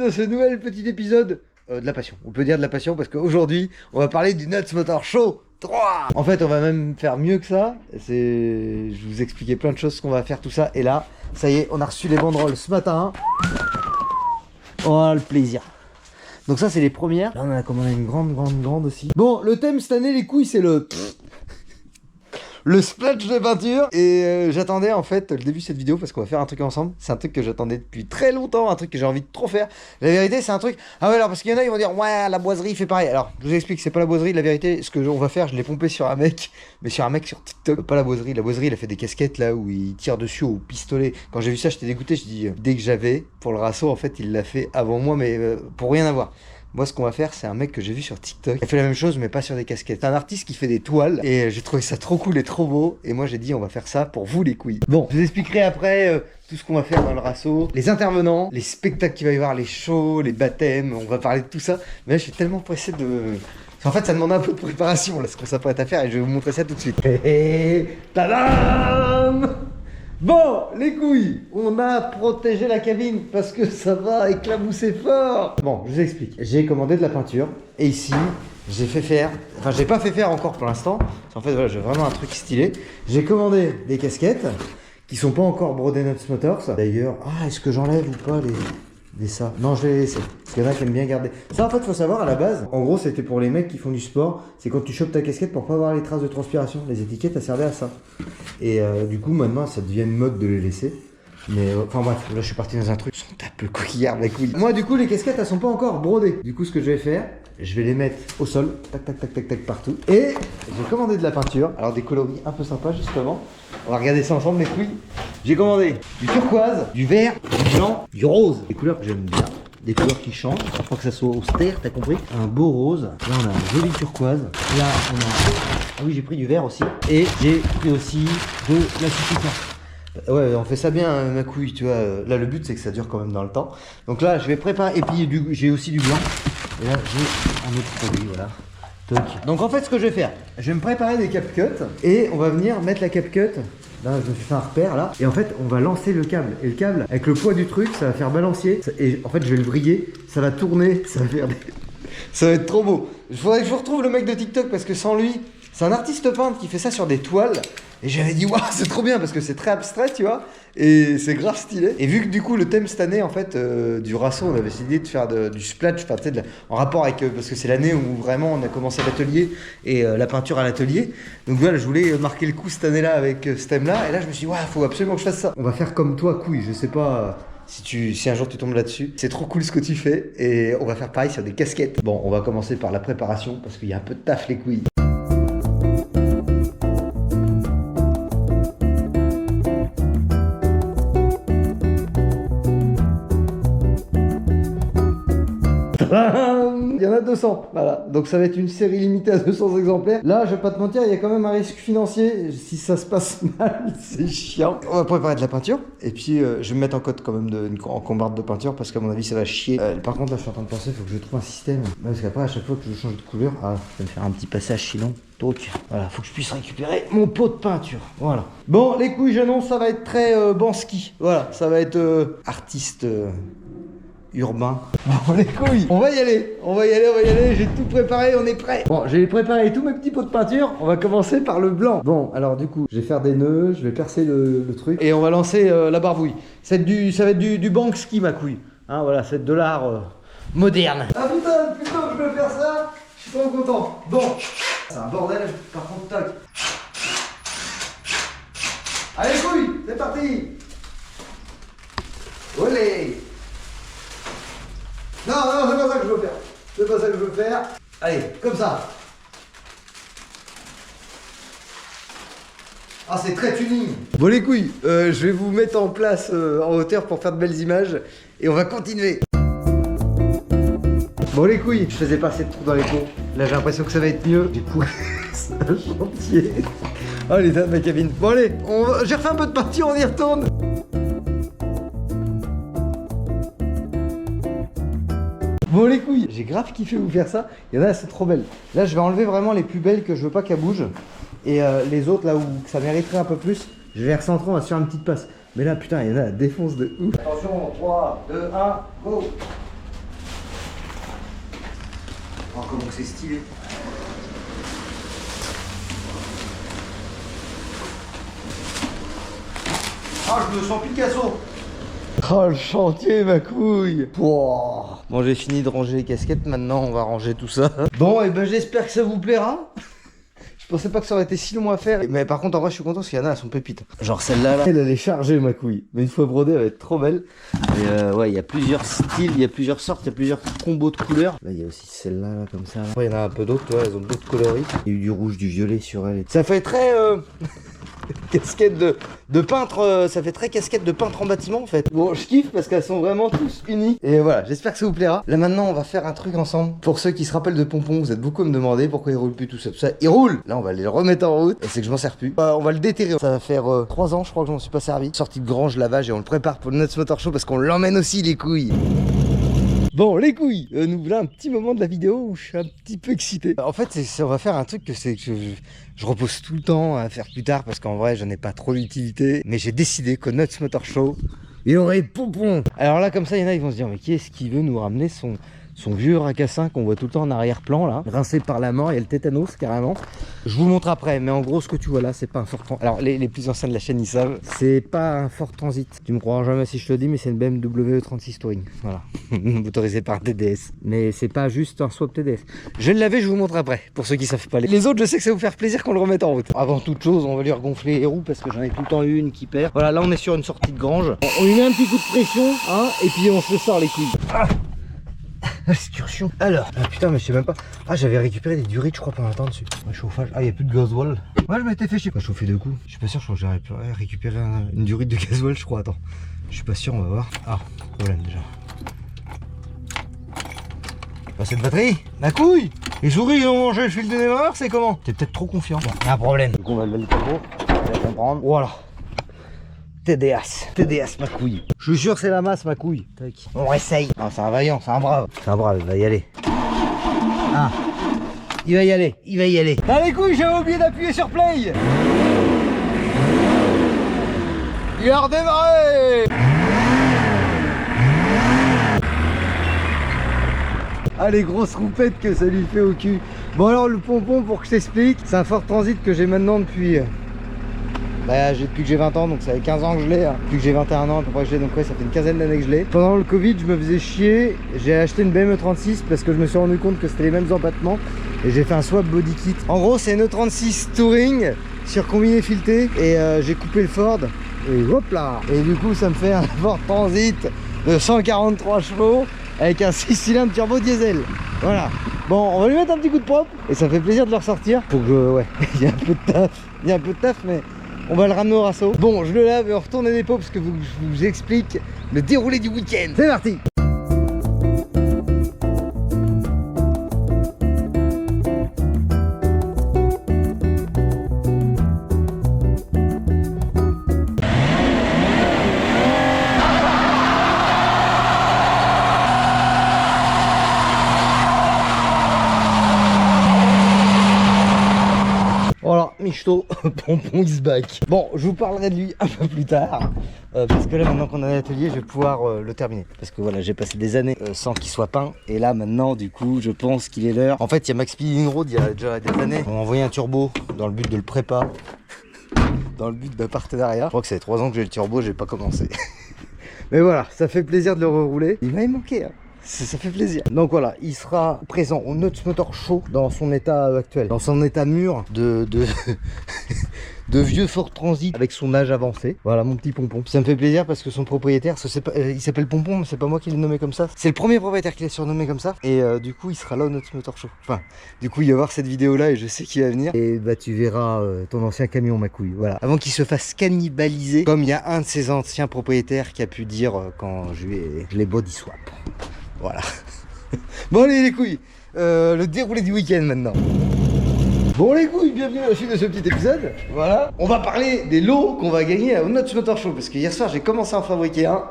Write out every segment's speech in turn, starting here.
dans ce nouvel petit épisode de la passion. On peut dire de la passion parce qu'aujourd'hui, on va parler du Nuts Motor Show 3. En fait, on va même faire mieux que ça. Je vous expliquais plein de choses qu'on va faire tout ça. Et là, ça y est, on a reçu les banderoles ce matin. Oh, le plaisir. Donc ça, c'est les premières. Là, on en a commandé une grande aussi. Bon, le thème cette année, les couilles, c'est le splash de peinture. Et j'attendais en fait le début de cette vidéo parce qu'on va faire un truc ensemble. C'est un truc que j'attendais depuis très longtemps, un truc que j'ai envie de trop faire. La vérité, c'est un truc... Ah ouais, alors parce qu'il y en a, ils vont dire ouais, la boiserie fait pareil. Alors, je vous explique, c'est pas la boiserie. La vérité, ce que on va faire, je l'ai pompé sur un mec, mais sur un mec sur TikTok. Pas la boiserie. La boiserie, il a fait des casquettes là où il tire dessus au pistolet. Quand j'ai vu ça, j'étais dégoûté. Je dis dès que j'avais pour le rasso, en fait, il l'a fait avant moi, mais pour rien avoir. Moi, ce qu'on va faire, c'est un mec que j'ai vu sur TikTok. Il a fait la même chose, mais pas sur des casquettes. C'est un artiste qui fait des toiles. Et j'ai trouvé ça trop cool et trop beau. Et moi, j'ai dit, on va faire ça pour vous, les couilles. Bon, je vous expliquerai après tout ce qu'on va faire dans le rasso. Les intervenants, les spectacles qu'il va y avoir, les shows, les baptêmes. On va parler de tout ça. Mais là, je suis tellement pressé de... En fait, ça demande un peu de préparation, là, ce qu'on s'apprête à faire. Et je vais vous montrer ça tout de suite. Tadam! Bon, les couilles, on a protégé la cabine parce que ça va éclabousser fort. Bon, je vous explique. J'ai commandé de la peinture et ici, j'ai fait faire, enfin j'ai pas fait faire encore pour l'instant. En fait, voilà, j'ai vraiment un truc stylé. J'ai commandé des casquettes qui sont pas encore brodées Nuts Motors. D'ailleurs, est-ce que j'enlève ou pas les ça? Non, je vais les laisser. Parce qu'il y en a qui aiment bien garder. Ça, en fait, faut savoir, à la base, en gros, c'était pour les mecs qui font du sport. C'est quand tu chopes ta casquette pour pas avoir les traces de transpiration. Les étiquettes, elles servaient à ça. Et du coup, maintenant, ça devient une mode de les laisser. Mais enfin bref, là, je suis parti dans un truc. On tape le coquillard, la couille. Moi, du coup, les casquettes, elles sont pas encore brodées. Du coup, ce que je vais faire, je vais les mettre au sol. Tac, tac, tac, tac, tac, partout. Et j'ai commandé de la peinture. Alors, des coloris un peu sympas, justement. On va regarder ça ensemble, mes couilles. J'ai commandé du turquoise, du vert, du blanc, du rose. Des couleurs que j'aime bien. Des couleurs qui changent. Je crois que ça soit austère, t'as compris. Un beau rose. Là, on a un joli turquoise. Là, on a... Ah oui, j'ai pris du vert aussi. Et j'ai pris aussi de la substance. Ouais, on fait ça bien, hein, ma couille, tu vois. Là, le but, c'est que ça dure quand même dans le temps. Donc là, je vais préparer. Et puis, j'ai aussi du blanc. Et là, j'ai un autre produit, voilà. Donc en fait, ce que je vais faire, je vais me préparer des cap cuts et on va venir mettre la cap cut. Là, je me suis fait un repère là. Et en fait, on va lancer le câble. Et le câble, avec le poids du truc, ça va faire balancier. Et en fait, je vais le vriller. Ça va tourner. Ça va faire des... Ça va être trop beau. Il faudrait que je retrouve le mec de TikTok parce que sans lui, c'est un artiste peintre qui fait ça sur des toiles. Et j'avais dit, waouh, c'est trop bien parce que c'est très abstrait, tu vois. Et c'est grave stylé. Et vu que du coup, le thème cette année, en fait, du rasso, on avait décidé de faire du splash, enfin, tu sais, en rapport avec. Parce que c'est l'année où vraiment on a commencé l'atelier et la peinture à l'atelier. Donc voilà, je voulais marquer le coup cette année-là avec ce thème-là. Et là, je me suis dit, waouh, faut absolument que je fasse ça. On va faire comme toi, couille. Je sais pas. Si un jour tu tombes là-dessus, c'est trop cool ce que tu fais et on va faire pareil sur des casquettes. Bon, on va commencer par la préparation parce qu'il y a un peu de taf, les couilles. Il y en a 200, voilà. Donc ça va être une série limitée à 200 exemplaires. Là, je vais pas te mentir, il y a quand même un risque financier. Si ça se passe mal, c'est chiant. On va préparer de la peinture. Et puis, je vais me mettre en code quand même en combarde de peinture parce qu'à mon avis, ça va chier. Par contre, là, je suis en train de penser, il faut que je trouve un système. Parce qu'après, à chaque fois que je change de couleur, je vais me faire un petit passage sinon. Donc, voilà, faut que je puisse récupérer mon pot de peinture. Voilà. Bon, les couilles, j'annonce, ça va être très Bansky. Voilà, ça va être artiste... urbain. Bon, les couilles, on va y aller, j'ai tout préparé, on est prêt. Bon, j'ai préparé tous mes petits pots de peinture, on va commencer par le blanc. Bon, alors du coup, je vais faire des nœuds, je vais percer le truc, et on va lancer la barbouille. Ça va être du Banksy, ma couille. Hein, voilà, c'est de l'art moderne. Ah putain, plutôt que je veux faire ça, je suis trop content. Bon, c'est un bordel, par contre, tac. Allez, couilles, c'est parti. Olé. Non, c'est pas ça que je veux faire. C'est pas ça que je veux faire. Allez, comme ça. Ah, c'est très tuning. Bon, les couilles, je vais vous mettre en place en hauteur pour faire de belles images. Et on va continuer. Bon, les couilles, je faisais pas assez de trous dans les pots. Là, j'ai l'impression que ça va être mieux. J'ai pourri un chantier. Oh, l'état de ma cabine. Bon, allez, j'ai refait un peu de peinture, on y retourne. Bon, les couilles, j'ai grave kiffé vous faire ça. Il y en a, c'est trop belle. Là, je vais enlever vraiment les plus belles que je veux pas qu'elles bougent. Et les autres, là où ça mériterait un peu plus, je vais les recentrer, on va se faire une petite passe. Mais là, putain, il y en a, défonce de ouf. Attention, 3, 2, 1, go. Oh, comment c'est stylé. Ah, je me sens Picasso. Oh, le chantier, ma couille. Pouah. Bon, j'ai fini de ranger les casquettes, maintenant on va ranger tout ça. Bon, et ben j'espère que ça vous plaira. Je pensais pas que ça aurait été si long à faire. Mais par contre, en vrai, je suis content parce qu'il y en a, elles sont pépites. Genre celle-là, là, elle est chargée, ma couille. Mais une fois brodée, elle va être trop belle. Et ouais, il y a plusieurs styles, il y a plusieurs sortes, il y a plusieurs combos de couleurs. Là, il y a aussi celle-là, là, comme ça. Après, il y en a un peu d'autres, elles ont d'autres coloris. Il y a eu du rouge, du violet sur elle. Ça fait très... casquette de peintre, ça fait très casquette de peintre en bâtiment en fait. Bon, je kiffe parce qu'elles sont vraiment tous unies. Et voilà, j'espère que ça vous plaira. Là maintenant, on va faire un truc ensemble. Pour ceux qui se rappellent de Pompon, vous êtes beaucoup à me demander pourquoi il roule plus tout ça. Tout ça, il roule. Là, on va le remettre en route. Et c'est que je m'en sers plus. On va le déterrer. Ça va faire 3 ans, je crois que je m'en suis pas servi. Sortie de grange, lavage et on le prépare pour le Nuts Motor Show parce qu'on l'emmène aussi les couilles. Bon, les couilles, nous voilà un petit moment de la vidéo où je suis un petit peu excité. En fait, on va faire un truc que je repose tout le temps à faire plus tard parce qu'en vrai, j'en ai pas trop l'utilité. Mais j'ai décidé qu'au Nuts Motor Show, il y aurait Pompon. Alors là, comme ça, il y en a, ils vont se dire, mais qui est-ce qui veut nous ramener son vieux racassin qu'on voit tout le temps en arrière-plan là, rincé par la mort, il y a le tétanos carrément. Je vous montre après, mais en gros ce que tu vois là, c'est pas un Ford Transit. Alors les plus anciens de la chaîne ils savent, c'est pas un Ford Transit. Tu me croiras jamais si je te le dis, mais c'est une BMW E36 Touring. Voilà, autorisé par TDS. Mais c'est pas juste un swap TDS. Je vais le laver, je vous montre après, pour ceux qui savent pas. Les autres, je sais que ça va vous faire plaisir qu'on le remette en route. Avant toute chose, on va lui regonfler les roues parce que j'en ai tout le temps eu une qui perd. Voilà, là on est sur une sortie de grange. On lui met un petit coup de pression, hein, et puis on se le sort les couilles. Ah, excursion. Alors, ah putain, mais je sais même pas. Ah, j'avais récupéré des durites, je crois, pendant un temps dessus. Ouais, chauffage. Ah, il n'y a plus de gasoil. Ouais, je m'étais fait chier. Pas chauffer deux coups. Je suis pas sûr, je crois que j'aurais récupéré une durite de gasoil, je crois. Attends, je suis pas sûr, on va voir. Ah, problème déjà. Bah, cette batterie, ma couille. Les souris, ils ont mangé le fil de démarreur, c'est comment? T'es peut-être trop confiant. Bon, un problème. Donc, on va lever le capot. On va comprendre. Voilà. TDS, ma couille. Je suis sûr que c'est la masse, ma couille. Tac. On essaye. Non, c'est un vaillant, c'est un brave. C'est un brave, il va y aller. Ah, il va y aller. Ah les couilles, j'avais oublié d'appuyer sur play. Il a redémarré. Ah, les grosses roupettes que ça lui fait au cul. Bon alors, le Pompon, pour que je t'explique, c'est un Ford Transit que j'ai maintenant depuis... depuis que j'ai 20 ans, donc ça fait 15 ans que je l'ai, hein. Depuis que j'ai 21 ans à peu près que je l'ai, donc ouais, ça fait une quinzaine d'années que je l'ai. Pendant le Covid, je me faisais chier, j'ai acheté une BMW E36 parce que je me suis rendu compte que c'était les mêmes empattements et j'ai fait un swap body kit. En gros, c'est une E36 Touring sur combiné fileté et j'ai coupé le Ford et hop là. Et du coup, ça me fait un Ford Transit de 143 chevaux avec un 6 cylindres turbo diesel. Voilà. Bon, on va lui mettre un petit coup de propre et ça fait plaisir de le ressortir. Faut que ouais, il y a un peu de taf, mais on va le ramener au rassaut. Bon, je le lave et on retourne les pots parce que je vous explique le déroulé du week-end. C'est parti. Voilà, Michto, Pompon is back. Bon, je vous parlerai de lui un peu plus tard. Parce que là, maintenant qu'on a l'atelier, je vais pouvoir le terminer. Parce que voilà, j'ai passé des années sans qu'il soit peint. Et là, maintenant, du coup, je pense qu'il est l'heure. En fait, il y a Max Speed Road, il y a déjà des années. On m'a envoyé un turbo dans le but de le prépa. Dans le but d'un partenariat. Je crois que ça fait 3 ans que j'ai le turbo, j'ai pas commencé. Mais voilà, ça fait plaisir de le rerouler. Il m'avait manqué, hein. Ça fait plaisir. Donc voilà, il sera présent au Nuts Motor Show dans son état actuel, dans son état mûr de vieux Ford Transit avec son âge avancé. Voilà mon petit Pompon. Ça me fait plaisir parce que son propriétaire, il s'appelle Pompon, mais c'est pas moi qui l'ai nommé comme ça. C'est le premier propriétaire qui l'a surnommé comme ça. Et du coup, il sera là au Nuts Motor Show. Enfin, du coup, il va voir cette vidéo là et je sais qu'il va venir. Et bah, tu verras ton ancien camion, ma couille. Voilà. Avant qu'il se fasse cannibaliser, comme il y a un de ses anciens propriétaires qui a pu dire quand je l'ai body swap. Voilà. Bon allez les couilles, le déroulé du week-end maintenant. Bon les couilles, bienvenue à la suite de ce petit épisode. Voilà. On va parler des lots qu'on va gagner au Nuts Motor Show. Parce que hier soir j'ai commencé à en fabriquer un.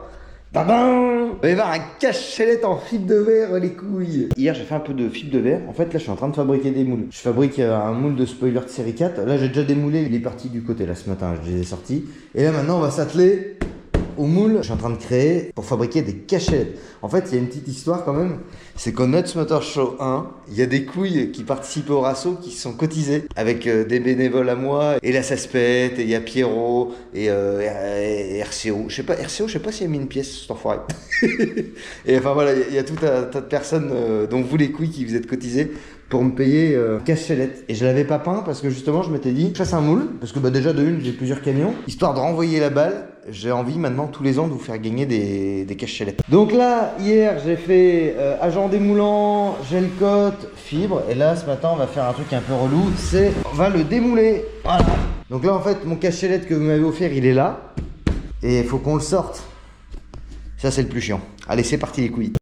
Tadam! Il va y avoir un cache-chalette en fibre de verre les couilles. Hier j'ai fait un peu de fibre de verre. En fait là je suis en train de fabriquer des moules. Je fabrique un moule de spoiler de série 4. Là j'ai déjà démoulé, il est parti du côté là ce matin, je les ai sortis. Et là maintenant on va s'atteler au moule, je suis en train de créer pour fabriquer des cachettes. En fait, il y a une petite histoire quand même. C'est qu'au Nuts Motor Show 1, il y a des couilles qui participent au RASO qui sont cotisées avec des bénévoles à moi. Et la Saspette, et il y a Pierrot, et RCO. Je sais pas, RCO, je sais pas s'il a mis une pièce, cet enfoiré. Et enfin voilà, il y a tout un tas de personnes, dont vous les couilles, qui vous êtes cotisés pour me payer cache-chalette. Et je l'avais pas peint parce que justement je m'étais dit, je fasse un moule, parce que déjà de une j'ai plusieurs camions, histoire de renvoyer la balle, j'ai envie maintenant tous les ans de vous faire gagner des cache-chalettes. Donc là, hier j'ai fait agent démoulant, gel cote, fibre, et là ce matin on va faire un truc un peu relou, c'est on va le démouler. Voilà. Donc là en fait mon cache-chalette que vous m'avez offert il est là, et il faut qu'on le sorte. Ça c'est le plus chiant. Allez c'est parti les couilles.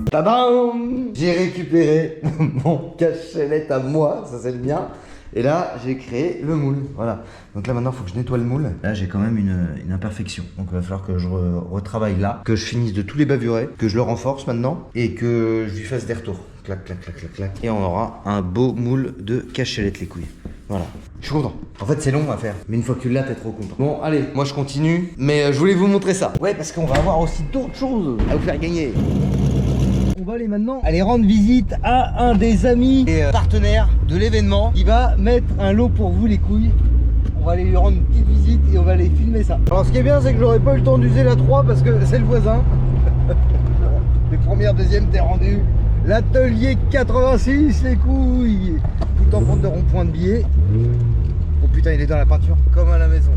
Tadam! J'ai récupéré mon cache-chalette à moi, ça c'est le mien. Et là, j'ai créé le moule. Voilà. Donc là, maintenant, il faut que je nettoie le moule. Là, j'ai quand même une imperfection. Donc, il va falloir que je retravaille là, que je finisse de tous les bavurés, que je le renforce maintenant et que je lui fasse des retours. Clac, clac, clac, clac, clac. Et on aura un beau moule de cache-chalette, les couilles. Voilà. Je suis content. En fait, c'est long à faire. Mais une fois que tu l'as, t'es trop content. Bon, allez, moi, je continue. Mais je voulais vous montrer ça. Ouais, parce qu'on va avoir aussi d'autres choses à vous faire gagner. On va aller rendre visite à un des amis et partenaires de l'événement qui va mettre un lot pour vous les couilles. On va aller lui rendre une petite visite et on va aller filmer ça. Alors ce qui est bien c'est que j'aurais pas eu le temps d'user la 3 parce que c'est le voisin. Les premières, deuxièmes t'es rendu. L'atelier 86 les couilles. Tout en compte de rond-point de billets. Oh putain il est dans la peinture comme à la maison.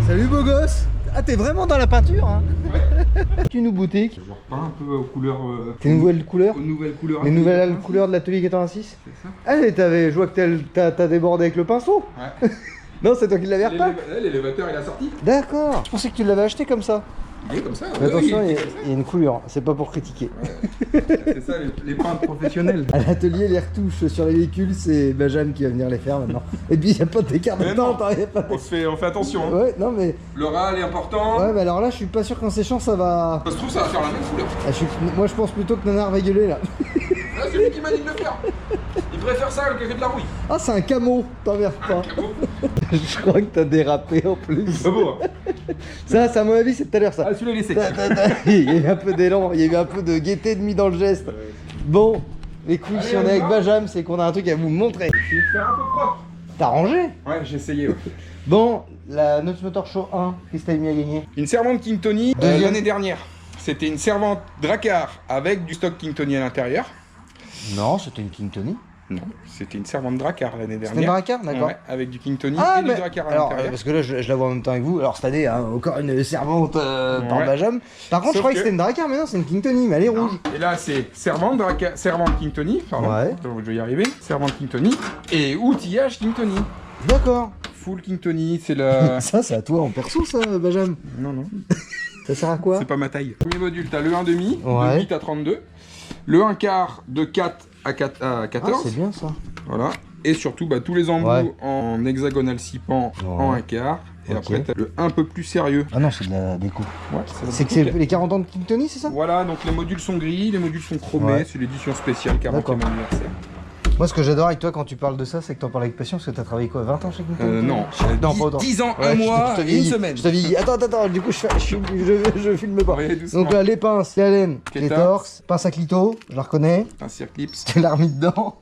Salut beau gosse. Ah t'es vraiment dans la peinture hein. Tu nous boutique. Je repeins un peu aux couleurs. Tes nouvelles couleurs. Aux nouvelles couleurs. Les nouvelles couleurs de l'atelier 86. C'est ça. Allez, je vois que t'as débordé avec le pinceau. Ouais. Non, c'est toi qui l'avais repeint. L'élévateur il a sorti. D'accord. Je pensais que tu l'avais acheté comme ça. Il est comme ça. Mais attention, il il y a une couleur. C'est pas pour critiquer. Ouais. C'est ça les peintres professionnels. À l'atelier, les retouches sur les véhicules, c'est Benjamin qui va venir les faire maintenant. Et puis il n'y a pas d'écart de temps. On fait attention. Hein. Ouais, non mais. Le râle est important. Ouais, mais alors là, je suis pas sûr qu'en séchant ça va. Ça se trouve, ça va faire la même couleur. Ah, moi, je pense plutôt que Nanar va gueuler là. Ah, c'est lui qui m'a dit de le faire. Il préfère ça que de la rouille. Ah, c'est un camo. T'emmerdes pas. Je crois que t'as dérapé en plus. C'est beau. Hein. Ça, à mon avis, c'est tout à l'heure ça. Ah, celui-là il est sec. Il y a eu un peu d'élan, il y a eu un peu de gaieté de mis dans le geste. Bon, les couilles, si on est avec Benjamin, c'est qu'on a un truc à vous montrer. Je vais faire un peu propre. T'as rangé? Ouais, j'ai essayé. Ouais. Bon, la Nuts Motor Show 1, qu'est-ce que t'as mis à gagner? Une servante King Tony l'année dernière. C'était une servante Drakkar avec du stock King Tony à l'intérieur. Non, c'était une King Tony. Non, c'était une servante Drakkar l'année dernière. C'était une Drakkar, d'accord. Ouais, avec du King Tony Ah, et du Drakkar à l'intérieur. Parce que là, je la vois en même temps avec vous. Alors, cette année, hein, encore une servante par Benjamin. Par contre, je croyais que c'était une Drakkar, mais non, c'est une King Tony, mais elle est rouge. Et là, c'est servante King Tony. Pardon, ouais. Je vais y arriver. Servante King Tony. Et outillage King Tony. D'accord. Full King Tony, c'est la. Ça, c'est à toi en perso, ça, Benjamin. Non, non. Ça sert à quoi? C'est pas ma taille. Premier module, t'as le 1,5 ouais. de 8 à 32. Le 1 quart de 4 à 14. Ah, c'est bien ça. Voilà. Et surtout, bah, tous les embouts en hexagonal 6 pans en 1 quart. Et après, t'as le un peu plus sérieux. Ah non, c'est de la déco. Ouais, c'est que c'est les 40 ans de King Tony, c'est ça? Voilà, donc les modules sont gris, les modules sont chromés. Ouais. C'est l'édition spéciale 40e anniversaire. Moi, ce que j'adore avec toi quand tu parles de ça, c'est que t'en parles avec passion, parce que t'as travaillé quoi, 20 ans chez King Tony? Non, pas autant. 10 ans, un mois, une semaine. Je te vieillis. Attends, du coup, je filme pas. Ouais, donc là, les pinces, les laine, les torses, pince à clito, je la reconnais. Pince clips. Tu l'as remis dedans.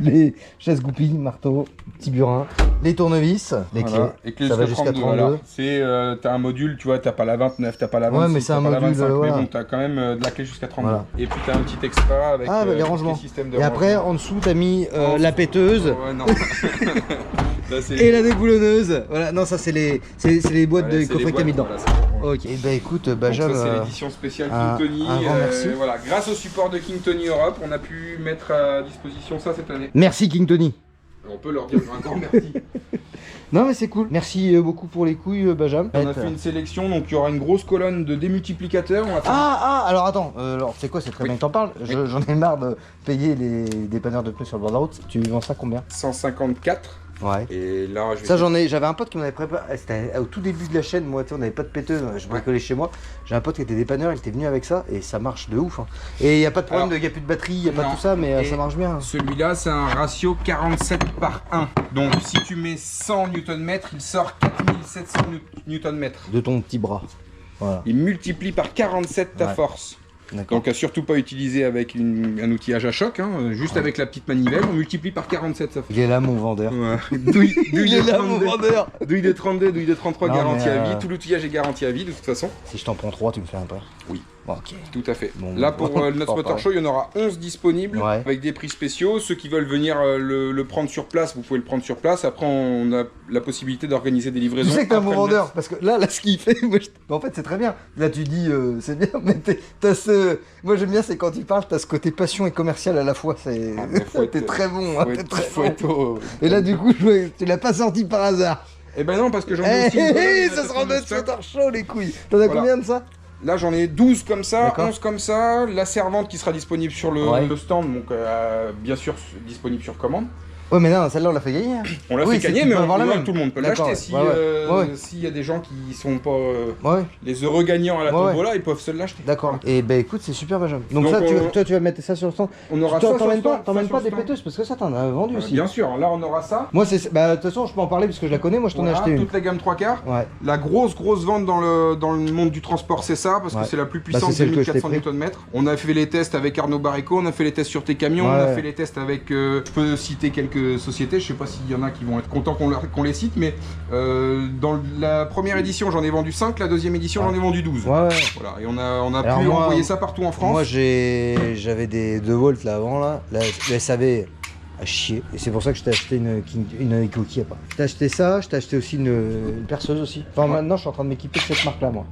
Les chaises goupilles, marteau, petit burin, les tournevis, les clés. Et clés ça va jusqu'à 32. Voilà. C'est t'as un module, tu vois, t'as pas la 29, t'as pas la 26, ouais, mais c'est un module, la 25, voilà. mais bon, t'as quand même de la clé jusqu'à 32. Voilà. Et puis t'as un petit extra avec les rangements. Systèmes de et après, en dessous, t'as mis la péteuse. Ouais, non. Là, et la déboulonneuse. Voilà, non, ça c'est les boîtes de coffret que t'as mis dedans. Voilà, ok, et bah écoute, Benjamin. Ça c'est l'édition spéciale King Tony. Un grand merci. Voilà, grâce au support de King Tony Europe, on a pu mettre à disposition ça cette année. Merci King Tony. On peut leur dire un grand merci. Non mais c'est cool. Merci beaucoup pour les couilles, Benjamin. On a fait une sélection, donc il y aura une grosse colonne de démultiplicateurs. On va faire... alors attends, alors c'est quoi, c'est très bien que t'en parles. J'en ai marre de payer les dépanneurs de pneus sur le bord de la route. Tu vends ça combien? 154 Ouais. Et là, ça, j'avais un pote qui m'avait préparé. C'était au tout début de la chaîne, moi, tu sais, on n'avait pas de péteuse, je bricolais chez moi. J'ai un pote qui était dépanneur, il était venu avec ça et ça marche de ouf. Hein. Et il n'y a pas de problème, il n'y a plus de batterie, il n'y a pas tout ça, mais ça marche bien. Celui-là, c'est un ratio 47/1. Donc si tu mets 100 Nm, il sort 4700 Nm. De ton petit bras. Voilà. Il multiplie par 47 ta force. Donc à surtout pas utiliser avec un outillage à choc, hein, juste avec la petite manivelle, on multiplie par 47 sa force. Il est là mon vendeur. Ouais. Douille de 32, douille de 33 garantie à vie, tout l'outillage est garanti à vie de toute façon. Si je t'en prends 3, tu me fais un pain. Oui. Ok. Tout à fait. Bon, là pour notre Motor Show, il y en aura 11 disponibles avec des prix spéciaux. Ceux qui veulent venir le prendre sur place, vous pouvez le prendre sur place. Après, on a la possibilité d'organiser des livraisons. Tu sais que t'es un bon vendeur, parce que là ce qu'il fait, en fait c'est très bien. Là tu dis c'est bien, mais t'as ce... Moi j'aime bien, c'est quand tu parles, t'as ce côté passion et commercial à la fois. T'es très bon. Hein, et là du coup, tu l'as pas sorti par hasard. Eh ben non, parce que j'en ai aussi. Ça sera notre Motor Show les couilles. T'en as combien de ça? Là j'en ai 12 comme ça, 11 comme ça, la servante qui sera disponible sur le stand, donc bien sûr disponible sur commande. Ouais mais non, celle-là on l'a fait gagner. On l'a fait gagner, mais tout le monde peut l'acheter. S'il y a des gens qui sont pas les heureux gagnants à la tombola, ils peuvent se l'acheter. D'accord. Et ben écoute, c'est super Benjamin. Donc ça, toi tu vas mettre ça sur le stand. On aura ça sur le stand. T'emmènes pas des péteuses parce que ça t'en as vendu aussi. Bien sûr, là on aura ça. Moi c'est... Bah de toute façon je peux en parler parce que je la connais, moi je t'en ai acheté une. Toute la gamme 3/4. La grosse vente dans le monde du transport c'est ça, parce que c'est la plus puissante, 2400 Nm. On a fait les tests avec Arnaud Barreco, on a fait les tests sur tes camions, on a fait les tests avec... Je peux citer quelques sociétés, je sais pas s'il y en a qui vont être contents qu'on les cite, mais dans la première édition j'en ai vendu 5, la deuxième édition j'en ai vendu 12. Voilà, et on a pu envoyer ça partout en France. Moi j'avais des 2 volts là avant, le SAV à chier, et c'est pour ça que je t'ai acheté une Ikoki après. Je t'ai acheté ça, je t'ai acheté aussi une perceuse aussi. Enfin maintenant je suis en train de m'équiper de cette marque là moi.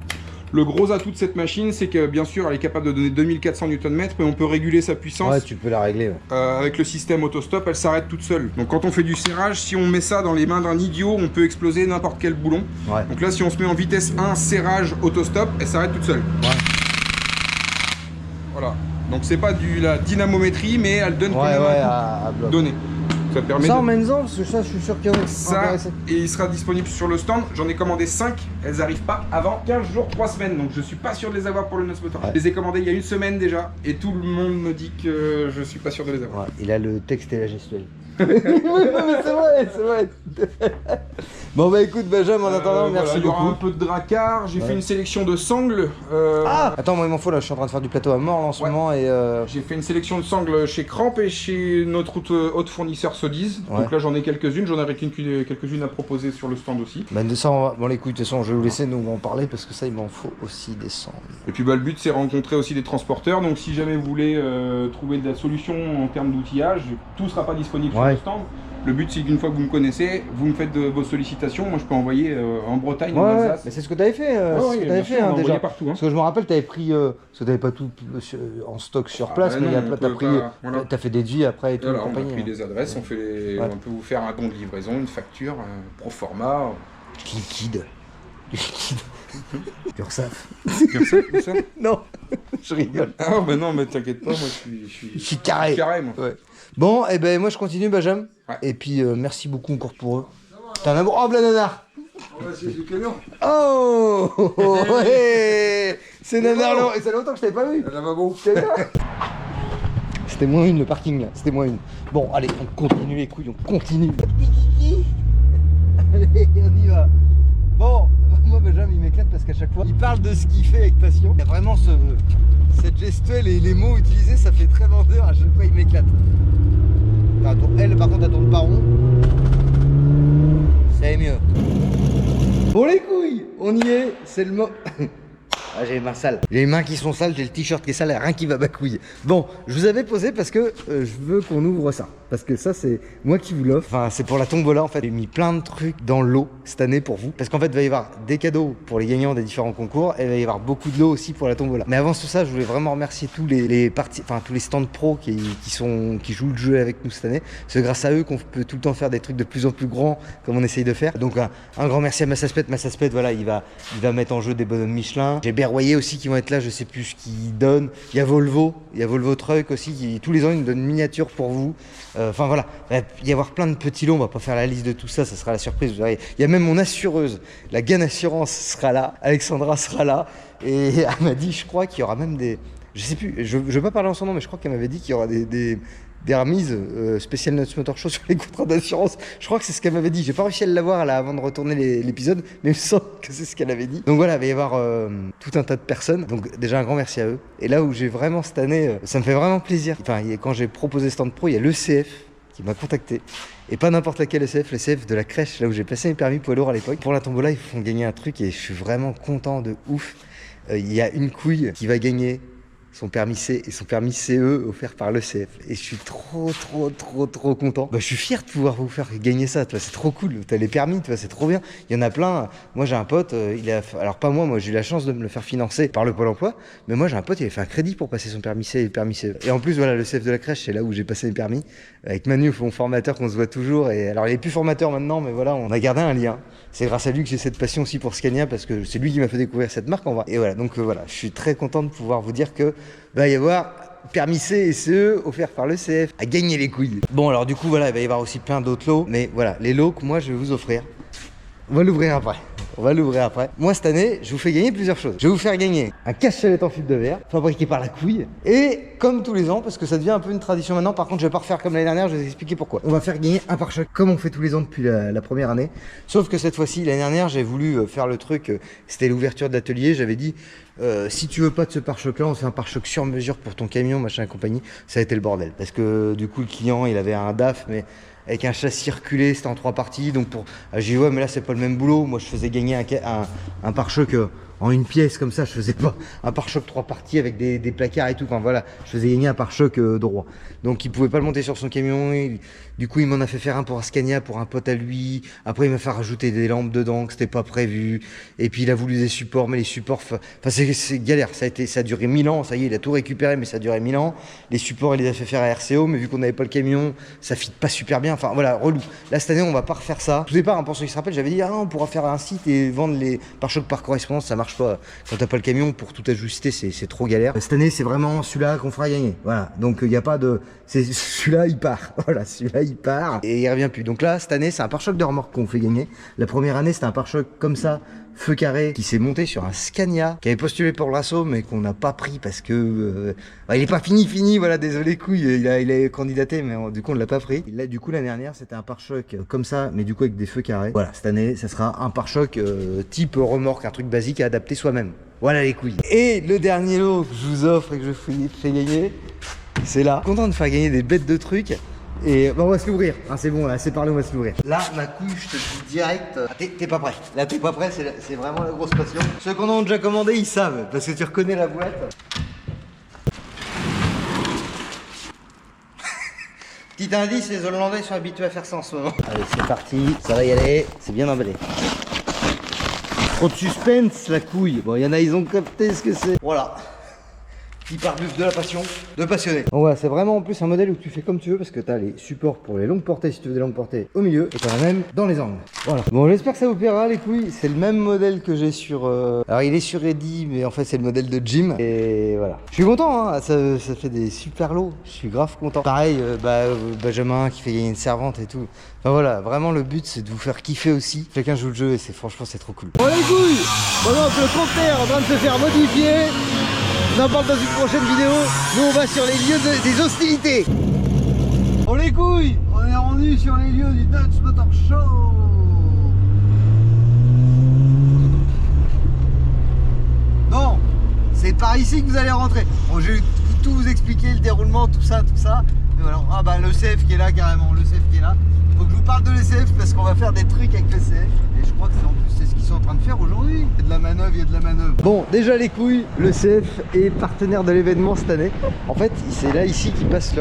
Le gros atout de cette machine, c'est que bien sûr, elle est capable de donner 2400 Nm, mais on peut réguler sa puissance. Ouais, tu peux la régler. Avec le système autostop, elle s'arrête toute seule. Donc quand on fait du serrage, si on met ça dans les mains d'un idiot, on peut exploser n'importe quel boulon. Donc là, si on se met en vitesse 1, serrage, autostop, elle s'arrête toute seule. Voilà. Donc c'est pas la dynamométrie, mais elle donne quand même un coup donné. Ça permet ça emmène-en, parce que ça je suis sûr qu'il y en a ça, et il sera disponible sur le stand. J'en ai commandé 5, elles arrivent pas avant 15 jours, 3 semaines, donc je suis pas sûr de les avoir pour le Motor. Je les ai commandées il y a une semaine déjà, et tout le monde me dit que je suis pas sûr de les avoir. Il a le texte et la gestuelle. Mais c'est vrai. Bon bah écoute Benjamin, en attendant, merci beaucoup. Il y aura un peu de dracard, j'ai fait une sélection de sangles. Attends, moi il m'en faut là, je suis en train de faire du plateau à mort là, en ce moment et j'ai fait une sélection de sangles chez Cramp et chez notre autre fournisseur Sodiz. Donc là j'en ai quelques-unes, j'en aurai quelques-unes à proposer sur le stand aussi. Bah de ça, bon les couilles, de toute façon je vais vous laisser nous en parler parce que ça il m'en faut aussi des sangles. Et puis bah le but c'est rencontrer aussi des transporteurs, donc si jamais vous voulez trouver de la solution en termes d'outillage, tout sera pas disponible sur le stand. Le but c'est qu'une fois que vous me connaissez, vous me faites vos sollicitations, moi je peux envoyer en Bretagne, en Alsace. Mais c'est ce que tu avais fait, déjà. Partout, parce que je me rappelle, tu avais pris, parce que tu n'avais pas tout en stock sur place, mais tu as fait des devis après et tout. On a pris des adresses, on peut vous faire un don de livraison, une facture, pro format. Liquide. Ursaf. Ursaf Non, je rigole. Ah bah non, mais t'inquiète pas, moi je suis carré. Moi. Bon, et ben moi je continue Benjamin. Et puis merci beaucoup encore pour eux. T'as un amour. Oh, Nanar. C'est du camion. Oh, ouais. C'est Nanar. Et ça fait longtemps que je t'avais pas vu. Elle va bon. C'était moins une le parking là. C'était moins une. Bon, allez, on continue les couilles, on continue. Allez, on y va. Bon, moi Benjamin il m'éclate parce qu'à chaque fois il parle de ce qu'il fait avec passion. Il y a vraiment cette gestuelle et les mots utilisés, ça fait très vendeur, à chaque fois il m'éclate. Elle par contre elle tourne pas rond. C'est mieux. Bon les couilles, on y est, c'est le mot. Ah, j'ai les mains sales. J'ai les mains qui sont sales, j'ai le t-shirt qui est sale, rien qui va bacouille. Bon, je vous avais posé parce que je veux qu'on ouvre ça. Parce que ça, c'est moi qui vous l'offre. Enfin, c'est pour la tombola en fait. J'ai mis plein de trucs dans l'eau cette année pour vous. Parce qu'en fait, il va y avoir des cadeaux pour les gagnants des différents concours. Et il va y avoir beaucoup de lots aussi pour la tombola. Mais avant tout ça, je voulais vraiment remercier tous tous les stands pro qui jouent le jeu avec nous cette année. C'est grâce à eux qu'on peut tout le temps faire des trucs de plus en plus grands comme on essaye de faire. Donc un grand merci à Massaspet. Massaspet, voilà, il va mettre en jeu des bonhommes Michelin. J'ai verroyés aussi qui vont être là, je sais plus ce qu'ils donnent. Il y a Volvo Truck aussi, qui tous les ans ils nous donnent une miniature pour vous. Enfin voilà, il va y avoir plein de petits lots, on va pas faire la liste de tout ça, ça sera la surprise, vous verrez. Il y a même mon assureuse, la Gann Assurance sera là, Alexandra sera là, et elle m'a dit, je crois qu'il y aura même des... Je sais plus, je veux pas parler en son nom, mais je crois qu'elle m'avait dit qu'il y aura des remises spéciales Nuts Motor Show sur les contrats d'assurance. Je crois que c'est ce qu'elle m'avait dit. J'ai pas réussi à l'avoir là avant de retourner l'épisode, mais il me semble que c'est ce qu'elle avait dit. Donc voilà, il va y avoir tout un tas de personnes. Donc déjà un grand merci à eux. Et là où j'ai vraiment cette année, ça me fait vraiment plaisir. Enfin, quand j'ai proposé Stand Pro, il y a l'ECF qui m'a contacté. Et pas n'importe laquelle l'ECF de la crèche, là où j'ai passé mes permis poids lourd à l'époque. Pour la tombola, ils font gagner un truc et je suis vraiment content de ouf. Il y a une couille qui va gagner son permis C et son permis CE offert par l'ECF. Et je suis trop content. Bah, je suis fier de pouvoir vous faire gagner ça, tu vois, c'est trop cool. T'as les permis, tu vois, c'est trop bien. Il y en a plein. Moi, j'ai un pote, alors pas moi, j'ai eu la chance de me le faire financer par le Pôle emploi, mais moi, j'ai un pote, il avait fait un crédit pour passer son permis C et le permis CE. Et en plus, voilà, l'ECF de la crèche, c'est là où j'ai passé mes permis. Avec Manu, mon formateur, qu'on se voit toujours. Et alors, il est plus formateur maintenant, mais voilà, on a gardé un lien. C'est grâce à lui que j'ai cette passion aussi pour Scania, parce que c'est lui qui m'a fait découvrir cette marque en vrai. Et voilà, donc voilà, je suis très content de pouvoir vous dire que va y avoir permis C et CE offert par le CF à gagner les couilles. Bon alors du coup voilà, il va y avoir aussi plein d'autres lots, mais voilà, les lots que moi je vais vous offrir, on va l'ouvrir après. Moi cette année, je vous fais gagner plusieurs choses. Je vais vous faire gagner un cache-chalette en fibre de verre, fabriqué par la couille. Et comme tous les ans, parce que ça devient un peu une tradition maintenant, par contre je vais pas refaire comme l'année dernière, je vais vous expliquer pourquoi. On va faire gagner un pare-choc, comme on fait tous les ans depuis la première année. Sauf que cette fois-ci, l'année dernière, j'ai voulu faire le truc, c'était l'ouverture de l'atelier, j'avais dit, si tu veux pas de ce pare-choc là, on fait un pare-choc sur mesure pour ton camion, machin et compagnie. Ça a été le bordel, parce que du coup le client, il avait un DAF, mais avec un châssis circulé, c'était en 3 parties, donc j'ai dit ouais mais là c'est pas le même boulot, moi je faisais gagner un pare-choc en une pièce comme ça, je faisais pas un pare-choc 3 parties avec des placards et tout, enfin voilà, je faisais gagner un pare-choc droit. Donc il pouvait pas le monter sur son camion, du coup il m'en a fait faire un pour Scania, pour un pote à lui, après il m'a fait rajouter des lampes dedans que c'était pas prévu, et puis il a voulu des supports, mais les supports, enfin c'est galère, ça a duré 1000 ans, ça y est, il a tout récupéré, mais ça a duré 1000 ans, les supports il les a fait faire à RCO, mais vu qu'on n'avait pas le camion, ça fit pas super bien, enfin voilà, relou. Là cette année on va pas refaire ça. Tout départ, pour ceux qui se rappellent, j'avais dit on pourra faire un site et vendre les pare-chocs par correspondance, ça marche pas. Quand t'as pas le camion, pour tout ajuster, c'est trop galère. Cette année, c'est vraiment celui-là qu'on fera gagner. Voilà. Donc il n'y a pas de... Celui-là, il part. Voilà, celui-là, il part. Et il revient plus. Donc là, cette année, c'est un pare-choc de remorque qu'on fait gagner. La première année, c'était un pare-choc comme ça, feu carré, qui s'est monté sur un Scania, qui avait postulé pour le Rasso, mais qu'on n'a pas pris parce que... il est pas fini, voilà, désolé couille, il a candidaté, mais du coup on l'a pas pris. Là, du coup l'année dernière c'était un pare-choc comme ça, mais du coup avec des feux carrés. Voilà, cette année ça sera un pare-choc type remorque, un truc basique à adapter soi-même. Voilà les couilles. Et le dernier lot que je vous offre et que je fais gagner, c'est là. Content de faire gagner des bêtes de trucs. Et bah on va se l'ouvrir, c'est bon, là c'est parlé, on va se l'ouvrir. Là, ma couille, je te dis direct, t'es pas prêt. Là, t'es pas prêt, c'est vraiment la grosse passion. Ceux qu'on a déjà commandé, ils savent, parce que tu reconnais la boîte. Petit indice, les Hollandais sont habitués à faire ça en ce moment. Allez, c'est parti, ça va y aller, c'est bien emballé. Trop de suspense, la couille. Bon, il y en a, ils ont capté ce que c'est. Voilà. Qui part de la passion, de passionné. Donc voilà, c'est vraiment en plus un modèle où tu fais comme tu veux parce que tu as les supports pour les longues portées si tu veux des longues portées au milieu et tu en as même dans les angles. Voilà. Bon, j'espère que ça vous plaira les couilles. C'est le même modèle que j'ai sur... Alors il est sur Eddy mais en fait c'est le modèle de Jim. Et voilà. Je suis content, hein. Ça fait des super lots. Je suis grave content. Pareil, Benjamin qui fait gagner une servante et tout. Enfin voilà, vraiment le but c'est de vous faire kiffer aussi. Chacun joue le jeu et franchement c'est trop cool. Bon les couilles, pendant que le compteur est en train de se faire modifier, on en parle dans une prochaine vidéo. Nous on va sur les lieux des hostilités. Oh les couilles, on est rendu sur les lieux du Nuts Motor Show. Bon, c'est par ici que vous allez rentrer. Bon, je vais tout vous expliquer, le déroulement, tout ça. Mais voilà, le CF qui est là carrément, le CF qui est là. Faut que je vous parle de l'ECF parce qu'on va faire des trucs avec le CF. Et je crois que c'est ce qu'ils sont en train de faire aujourd'hui. Il y a de la manœuvre, Bon, déjà les couilles, le CF est partenaire de l'événement cette année. En fait, c'est là ici qu'ils passent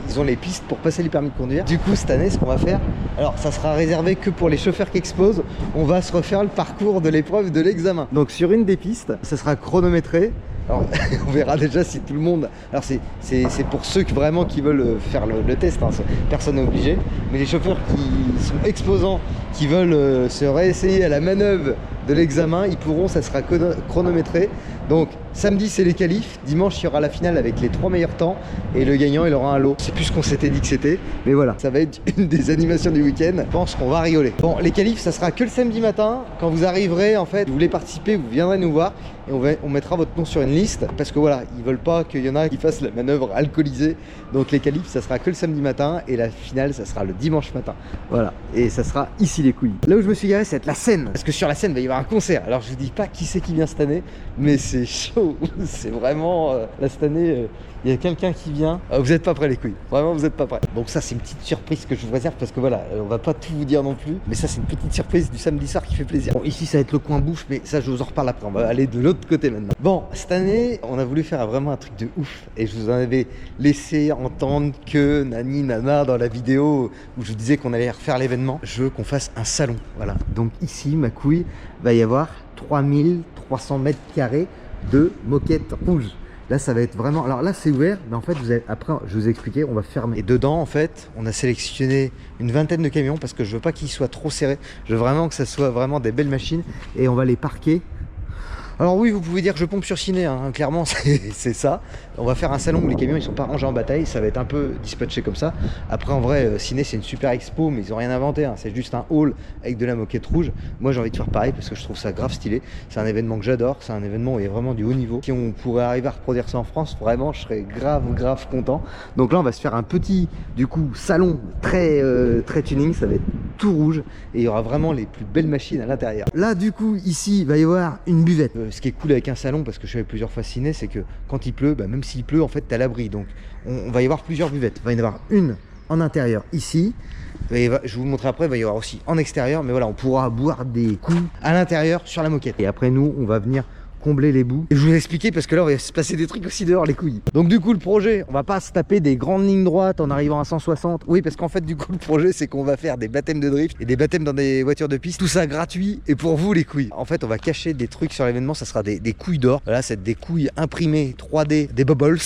ils ont les pistes pour passer les permis de conduire. Du coup, cette année, ce qu'on va faire, alors ça sera réservé que pour les chauffeurs qui exposent. On va se refaire le parcours de l'épreuve de l'examen. Donc sur une des pistes, ça sera chronométré. Alors, on verra déjà si tout le monde... Alors c'est pour ceux qui veulent faire le test, hein. Personne n'est obligé. Mais les chauffeurs qui sont exposants, qui veulent se réessayer à la manœuvre de l'examen, ils pourront, ça sera chronométré. Donc samedi c'est les qualifs, dimanche il y aura la finale avec les 3 meilleurs temps et le gagnant il aura un lot. C'est plus ce qu'on s'était dit que c'était, mais voilà, ça va être une des animations du week-end. Je pense qu'on va rigoler. Bon, les qualifs ça sera que le samedi matin. Quand vous arriverez, en fait, vous voulez participer, vous viendrez nous voir et on mettra votre nom sur une liste parce que voilà, ils veulent pas qu'il y en a qui fassent la manœuvre alcoolisée. Donc les qualifs ça sera que le samedi matin et la finale ça sera le dimanche matin. Voilà, et ça sera ici les couilles. Là où je me suis garé, c'est être la scène, parce que sur la scène il va y avoir un concert. Alors je vous dis pas qui c'est qui vient cette année, mais c'est chaud. C'est vraiment là cette année il y a quelqu'un qui vient. Vous êtes pas prêts les couilles, vraiment vous êtes pas prêts. Donc ça c'est une petite surprise que je vous réserve parce que voilà, on va pas tout vous dire non plus, mais ça c'est une petite surprise du samedi soir qui fait plaisir. Bon, ici ça va être le coin bouffe, mais ça je vous en reparle après. On va aller de l'autre côté maintenant. Bon, cette année on a voulu faire vraiment un truc de ouf et je vous en avais laissé entendre que nani nana dans la vidéo où je vous disais qu'on allait refaire l'événement. Je veux qu'on fasse un salon, voilà. Donc ici ma couille va y avoir 3300 mètres carrés de moquettes rouges. Là ça va être vraiment, alors là c'est ouvert, mais en fait vous avez... après je vous ai expliqué, on va fermer. Et dedans en fait on a sélectionné une vingtaine de camions parce que je veux pas qu'ils soient trop serrés, je veux vraiment que ça soit vraiment des belles machines et on va les parquer. Alors oui, vous pouvez dire que je pompe sur Ciné, hein. Clairement c'est ça. On va faire un salon où les camions ils sont pas rangés en bataille, ça va être un peu dispatché comme ça. Après en vrai, Ciné c'est une super expo, mais ils ont rien inventé, hein. C'est juste un hall avec de la moquette rouge. Moi j'ai envie de faire pareil parce que je trouve ça grave stylé. C'est un événement que j'adore, c'est un événement où il y a vraiment du haut niveau. Si on pourrait arriver à reproduire ça en France, vraiment je serais grave content. Donc là on va se faire un petit, du coup, salon très tuning, ça va être tout rouge et il y aura vraiment les plus belles machines à l'intérieur. Là du coup ici il va y avoir une buvette. Ce qui est cool avec un salon, parce que je suis allé plusieurs fois ciné, c'est que quand il pleut, bah, même s'il pleut en fait t'es à l'abri. Donc on va y avoir plusieurs buvettes. Il va y en avoir une en intérieur ici, et je vais vous montrer après, il va y avoir aussi en extérieur, mais voilà, on pourra boire des coups à l'intérieur sur la moquette. Et après nous on va venir combler les bouts. Et je vous ai expliqué parce que là, il va se passer des trucs aussi dehors, les couilles. Donc du coup, le projet, on va pas se taper des grandes lignes droites en arrivant à 160. Oui, parce qu'en fait, du coup, le projet, c'est qu'on va faire des baptêmes de drift et des baptêmes dans des voitures de piste. Tout ça gratuit et pour vous, les couilles. En fait, on va cacher des trucs sur l'événement. Ça sera des couilles d'or. Là, c'est des couilles imprimées 3D, des bubbles.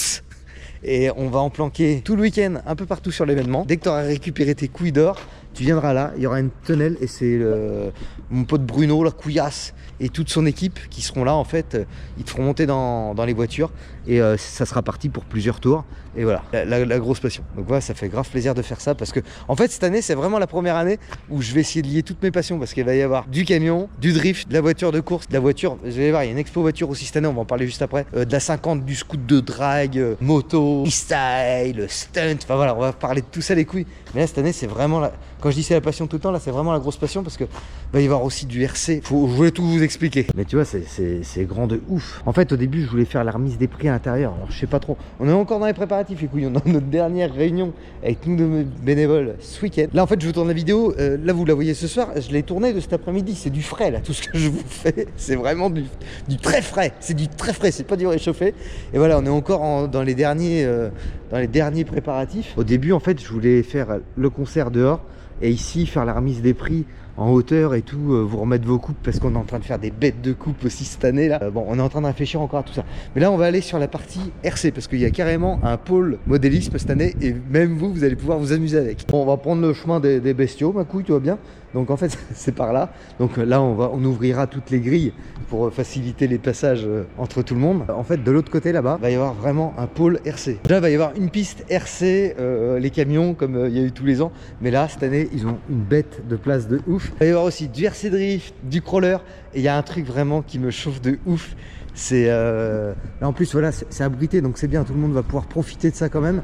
Et on va en planquer tout le week-end un peu partout sur l'événement. Dès que tu auras récupéré tes couilles d'or, tu viendras là, il y aura une tonnelle et c'est mon pote Bruno, la couillasse, et toute son équipe qui seront là en fait. Ils te feront monter dans les voitures et ça sera parti pour plusieurs tours. Et voilà, la grosse passion. Donc voilà, ça fait grave plaisir de faire ça parce que en fait cette année c'est vraiment la première année où je vais essayer de lier toutes mes passions parce qu'il va y avoir du camion, du drift, de la voiture de course, de la voiture, vous allez voir, il y a une expo voiture aussi cette année, on va en parler juste après, de la 50, du scoot de drag, moto, freestyle, stunt, enfin voilà, on va parler de tout ça les couilles. Mais là cette année c'est vraiment quand je dis c'est la passion tout le temps, là c'est vraiment la grosse passion parce que va y avoir aussi du RC. Je voulais tout vous expliquer. Mais tu vois, c'est grand de ouf. En fait, au début, je voulais faire la remise des prix à l'intérieur. Alors, je sais pas trop. On est encore dans les préparatifs, les couilles. On est dans notre dernière réunion avec nous de bénévoles ce week-end. Là, en fait, je vous tourne la vidéo. Là, vous la voyez ce soir. Je l'ai tournée de cet après-midi. C'est du frais, là. Tout ce que je vous fais, c'est vraiment du très frais. C'est du très frais. C'est pas du réchauffé. Et voilà, on est encore dans les derniers préparatifs. Au début, en fait, je voulais faire le concert dehors. Et ici, faire la remise des prix en hauteur et tout, vous remettre vos coupes parce qu'on est en train de faire des bêtes de coupes aussi cette année là. Bon, on est en train de réfléchir encore à tout ça. Mais là, on va aller sur la partie RC parce qu'il y a carrément un pôle modélisme cette année et même vous allez pouvoir vous amuser avec. Bon, on va prendre le chemin des bestiaux, ma couille, tu vois bien. Donc en fait, c'est par là. Donc là, on ouvrira toutes les grilles pour faciliter les passages entre tout le monde. En fait, de l'autre côté là-bas, il va y avoir vraiment un pôle RC. Là, il va y avoir une piste RC, les camions comme il y a eu tous les ans. Mais là, cette année, ils ont une bête de place de ouf. Il va y avoir aussi du RC Drift, du crawler. Et il y a un truc vraiment qui me chauffe de ouf. C'est là en plus, voilà, c'est abrité, donc c'est bien. Tout le monde va pouvoir profiter de ça quand même.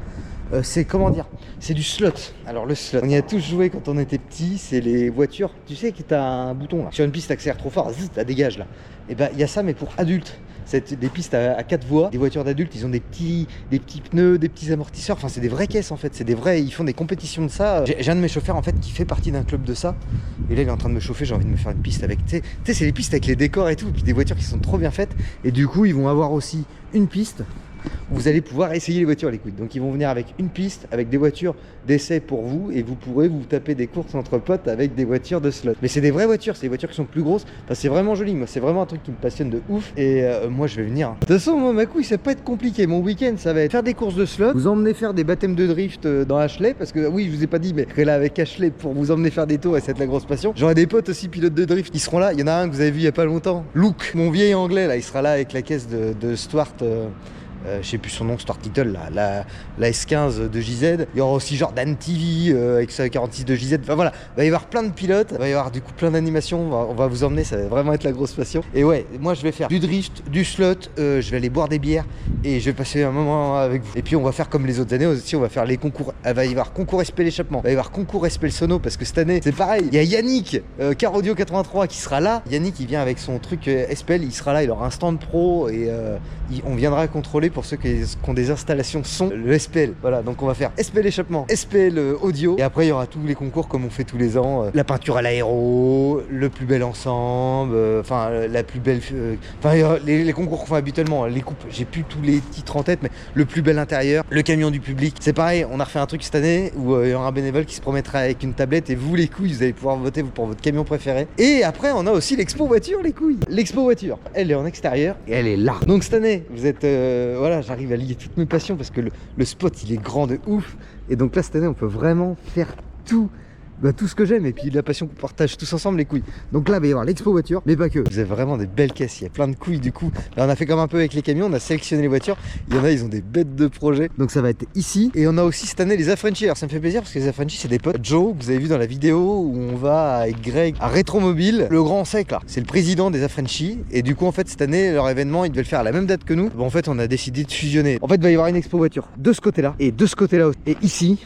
C'est comment dire, c'est du slot. Alors le slot, on y a tous joué quand on était petit, c'est les voitures, tu sais que t'as un bouton là, sur une piste t'accélères trop fort, ça dégage là. Et ben il y a ça mais pour adultes. C'est des pistes à 4 voies, des voitures d'adultes, ils ont des petits pneus, des petits amortisseurs, enfin c'est des vraies caisses en fait, c'est des vrais, ils font des compétitions de ça. J'ai un de mes chauffeurs en fait qui fait partie d'un club de ça, et là il est en train de me chauffer, j'ai envie de me faire une piste avec, tu sais c'est les pistes avec les décors et tout, et puis des voitures qui sont trop bien faites, et du coup ils vont avoir aussi une piste où vous allez pouvoir essayer les voitures les couilles. Donc ils vont venir avec une piste, avec des voitures d'essai pour vous, et vous pourrez vous taper des courses entre potes avec des voitures de slot. Mais c'est des vraies voitures, c'est des voitures qui sont plus grosses. Enfin, c'est vraiment joli, moi c'est vraiment un truc qui me passionne de ouf, et moi je vais venir. De toute façon, moi ma couille, ça va pas être compliqué. Mon week-end, ça va être faire des courses de slot, vous emmener faire des baptêmes de drift dans Ashley, parce que oui, je vous ai pas dit, mais je serai là avec Ashley pour vous emmener faire des tours, et c'est la grosse passion. J'aurai des potes aussi pilotes de drift qui seront là. Il y en a un que vous avez vu il y a pas longtemps, Luke, mon vieil anglais là, il sera là avec la caisse de Stuart. Je sais plus son nom, Stuart Little, la S15 de JZ. Il y aura aussi Jordan TV avec sa 46 de JZ. Enfin voilà, il va y avoir plein de pilotes, il va y avoir du coup plein d'animations. On va vous emmener, ça va vraiment être la grosse passion. Et ouais, moi je vais faire du drift, du slot, je vais aller boire des bières et je vais passer un moment avec vous. Et puis on va faire comme les autres années aussi, on va faire les concours. Il va y avoir concours SP l'échappement, il va y avoir concours SP le sono, parce que cette année c'est pareil. Il y a Yannick, Car Audio 83 qui sera là. Yannick il vient avec son truc SPL, il sera là, il aura un stand pro et on viendra contrôler pour ceux qui ont des installations son, le SPL. Voilà, donc on va faire SPL échappement, SPL audio, et après il y aura tous les concours comme on fait tous les ans, la peinture à l'aéro, le plus bel ensemble, enfin la plus belle, les concours qu'on fait habituellement, les coupes, j'ai plus tous les titres en tête, mais le plus bel intérieur, le camion du public. C'est pareil, on a refait un truc cette année où il y aura un bénévole qui se promettra avec une tablette, et vous les couilles, vous allez pouvoir voter pour votre camion préféré. Et après on a aussi l'expo voiture les couilles. L'expo voiture, elle est en extérieur et elle est là. Donc cette année, vous êtes voilà, j'arrive à lier toutes mes passions parce que le spot il est grand de ouf, et donc là cette année on peut vraiment faire tout. Tout ce que j'aime, et puis la passion qu'on partage tous ensemble les couilles. Donc là il va y avoir l'expo voiture, mais pas que. Vous avez vraiment des belles caisses, il y a plein de couilles du coup. Là on a fait comme un peu avec les camions, on a sélectionné les voitures. Il y en a, ils ont des bêtes de projets. Donc ça va être ici. Et on a aussi cette année les Affranchis. Alors ça me fait plaisir parce que les Affranchis c'est des potes. Joe, que vous avez vu dans la vidéo où on va avec Greg à Rétromobile, le grand sec là. C'est le président des Affranchis. Et du coup en fait cette année leur événement ils devaient le faire à la même date que nous. Bon en fait on a décidé de fusionner. En fait il va y avoir une expo voiture de ce côté là et de ce côté là aussi. Et ici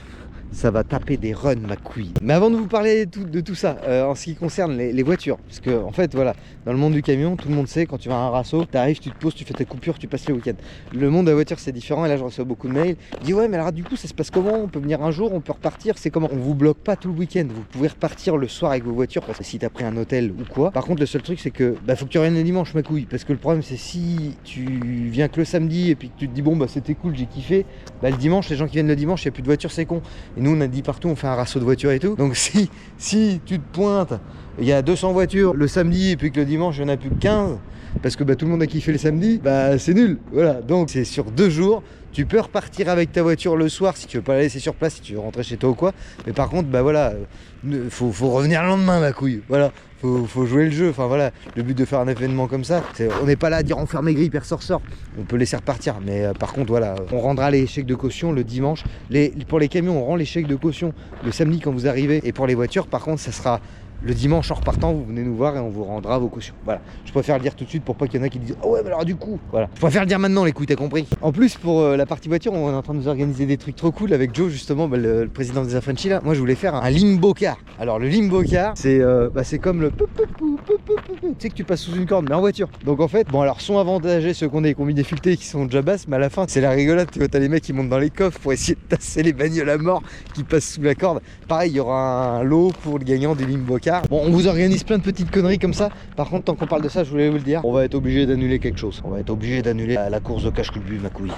ça va taper des runs ma couille. Mais avant de vous parler de tout ça, en ce qui concerne les voitures, parce que en fait voilà, dans le monde du camion, tout le monde sait, quand tu vas à un rasso, t'arrives, tu te poses, tu fais tes coupures, tu passes le week-end. Le monde de la voiture c'est différent, et là je reçois beaucoup de mails. Je dis ouais mais alors du coup ça se passe comment? On peut venir un jour, on peut repartir, c'est comment? On vous bloque pas tout le week-end, vous pouvez repartir le soir avec vos voitures, parce que si t'as pris un hôtel ou quoi. Par contre le seul truc c'est que faut que tu reviennes le dimanche ma couille, parce que le problème c'est si tu viens que le samedi et puis que tu te dis bon c'était cool, j'ai kiffé, le dimanche, les gens qui viennent le dimanche, il n'y a plus de voitures, c'est con. Et nous on a dit partout, on fait un rasso de voitures et tout. Donc si tu te pointes, il y a 200 voitures le samedi et puis que le dimanche il n'y en a plus que 15 parce que tout le monde a kiffé le samedi, c'est nul. Voilà, donc c'est sur 2 jours. Tu peux repartir avec ta voiture le soir si tu veux pas la laisser sur place, si tu veux rentrer chez toi ou quoi. Mais par contre, voilà, faut revenir le lendemain ma couille. Voilà. Faut jouer le jeu, enfin voilà, le but de faire un événement comme ça, on n'est pas là à dire on ferme les grilles, personne sort, on peut laisser repartir, mais par contre voilà, on rendra les chèques de caution le dimanche, pour les camions on rend les chèques de caution le samedi quand vous arrivez, et pour les voitures par contre ça sera le dimanche en repartant, vous venez nous voir et on vous rendra vos cautions. Voilà, je préfère le dire tout de suite pour pas qu'il y en a qui disent oh ouais mais alors du coup, voilà, je préfère le dire maintenant les couilles, t'as compris. En plus pour la partie voiture, on est en train de nous organiser des trucs trop cool avec Joe justement, le président des Affranchis là. Moi je voulais faire un limbo car. Alors le limbo car c'est comme le tu sais que tu passes sous une corde mais en voiture. Donc en fait alors sont avantagés ceux qui ont mis des fuletés qui sont déjà basses, mais à la fin c'est la rigolade, tu vois, t'as les mecs qui montent dans les coffres pour essayer de tasser les bagnoles à mort qui passent sous la corde. Pareil il y aura un lot pour le gagnant du limbo car. Bon, on vous organise plein de petites conneries comme ça. Par contre, tant qu'on parle de ça, je voulais vous le dire, on va être obligé d'annuler quelque chose. On va être obligé d'annuler la course de cache-culbu, ma couille.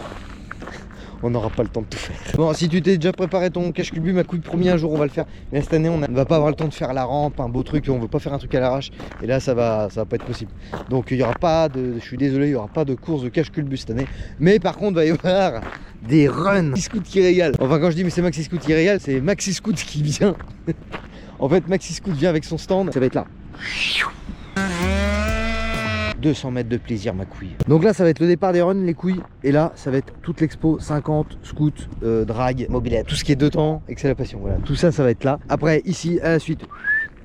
On n'aura pas le temps de tout faire. Bon, si tu t'es déjà préparé ton cache-culbu, ma couille, promis un jour on va le faire. Mais cette année, on ne va pas avoir le temps de faire la rampe, un beau truc, on veut pas faire un truc à l'arrache. Et là, ça va pas être possible. Donc il y aura pas de, je suis désolé, il y aura pas de course de cache-culbu cette année. Mais par contre, il va y avoir des runs Maxi Scoot qui régale. Enfin, quand je dis mais c'est Maxi Scoot qui régale, c'est Maxi Scoot qui vient. En fait, Maxi Scoot vient avec son stand, ça va être là. 200 mètres de plaisir ma couille. Donc là ça va être le départ des runs les couilles, et là ça va être toute l'expo 50, scoot, drag, mobilette, tout ce qui est 2 temps et que c'est la passion, voilà. Tout ça va être là. Après ici à la suite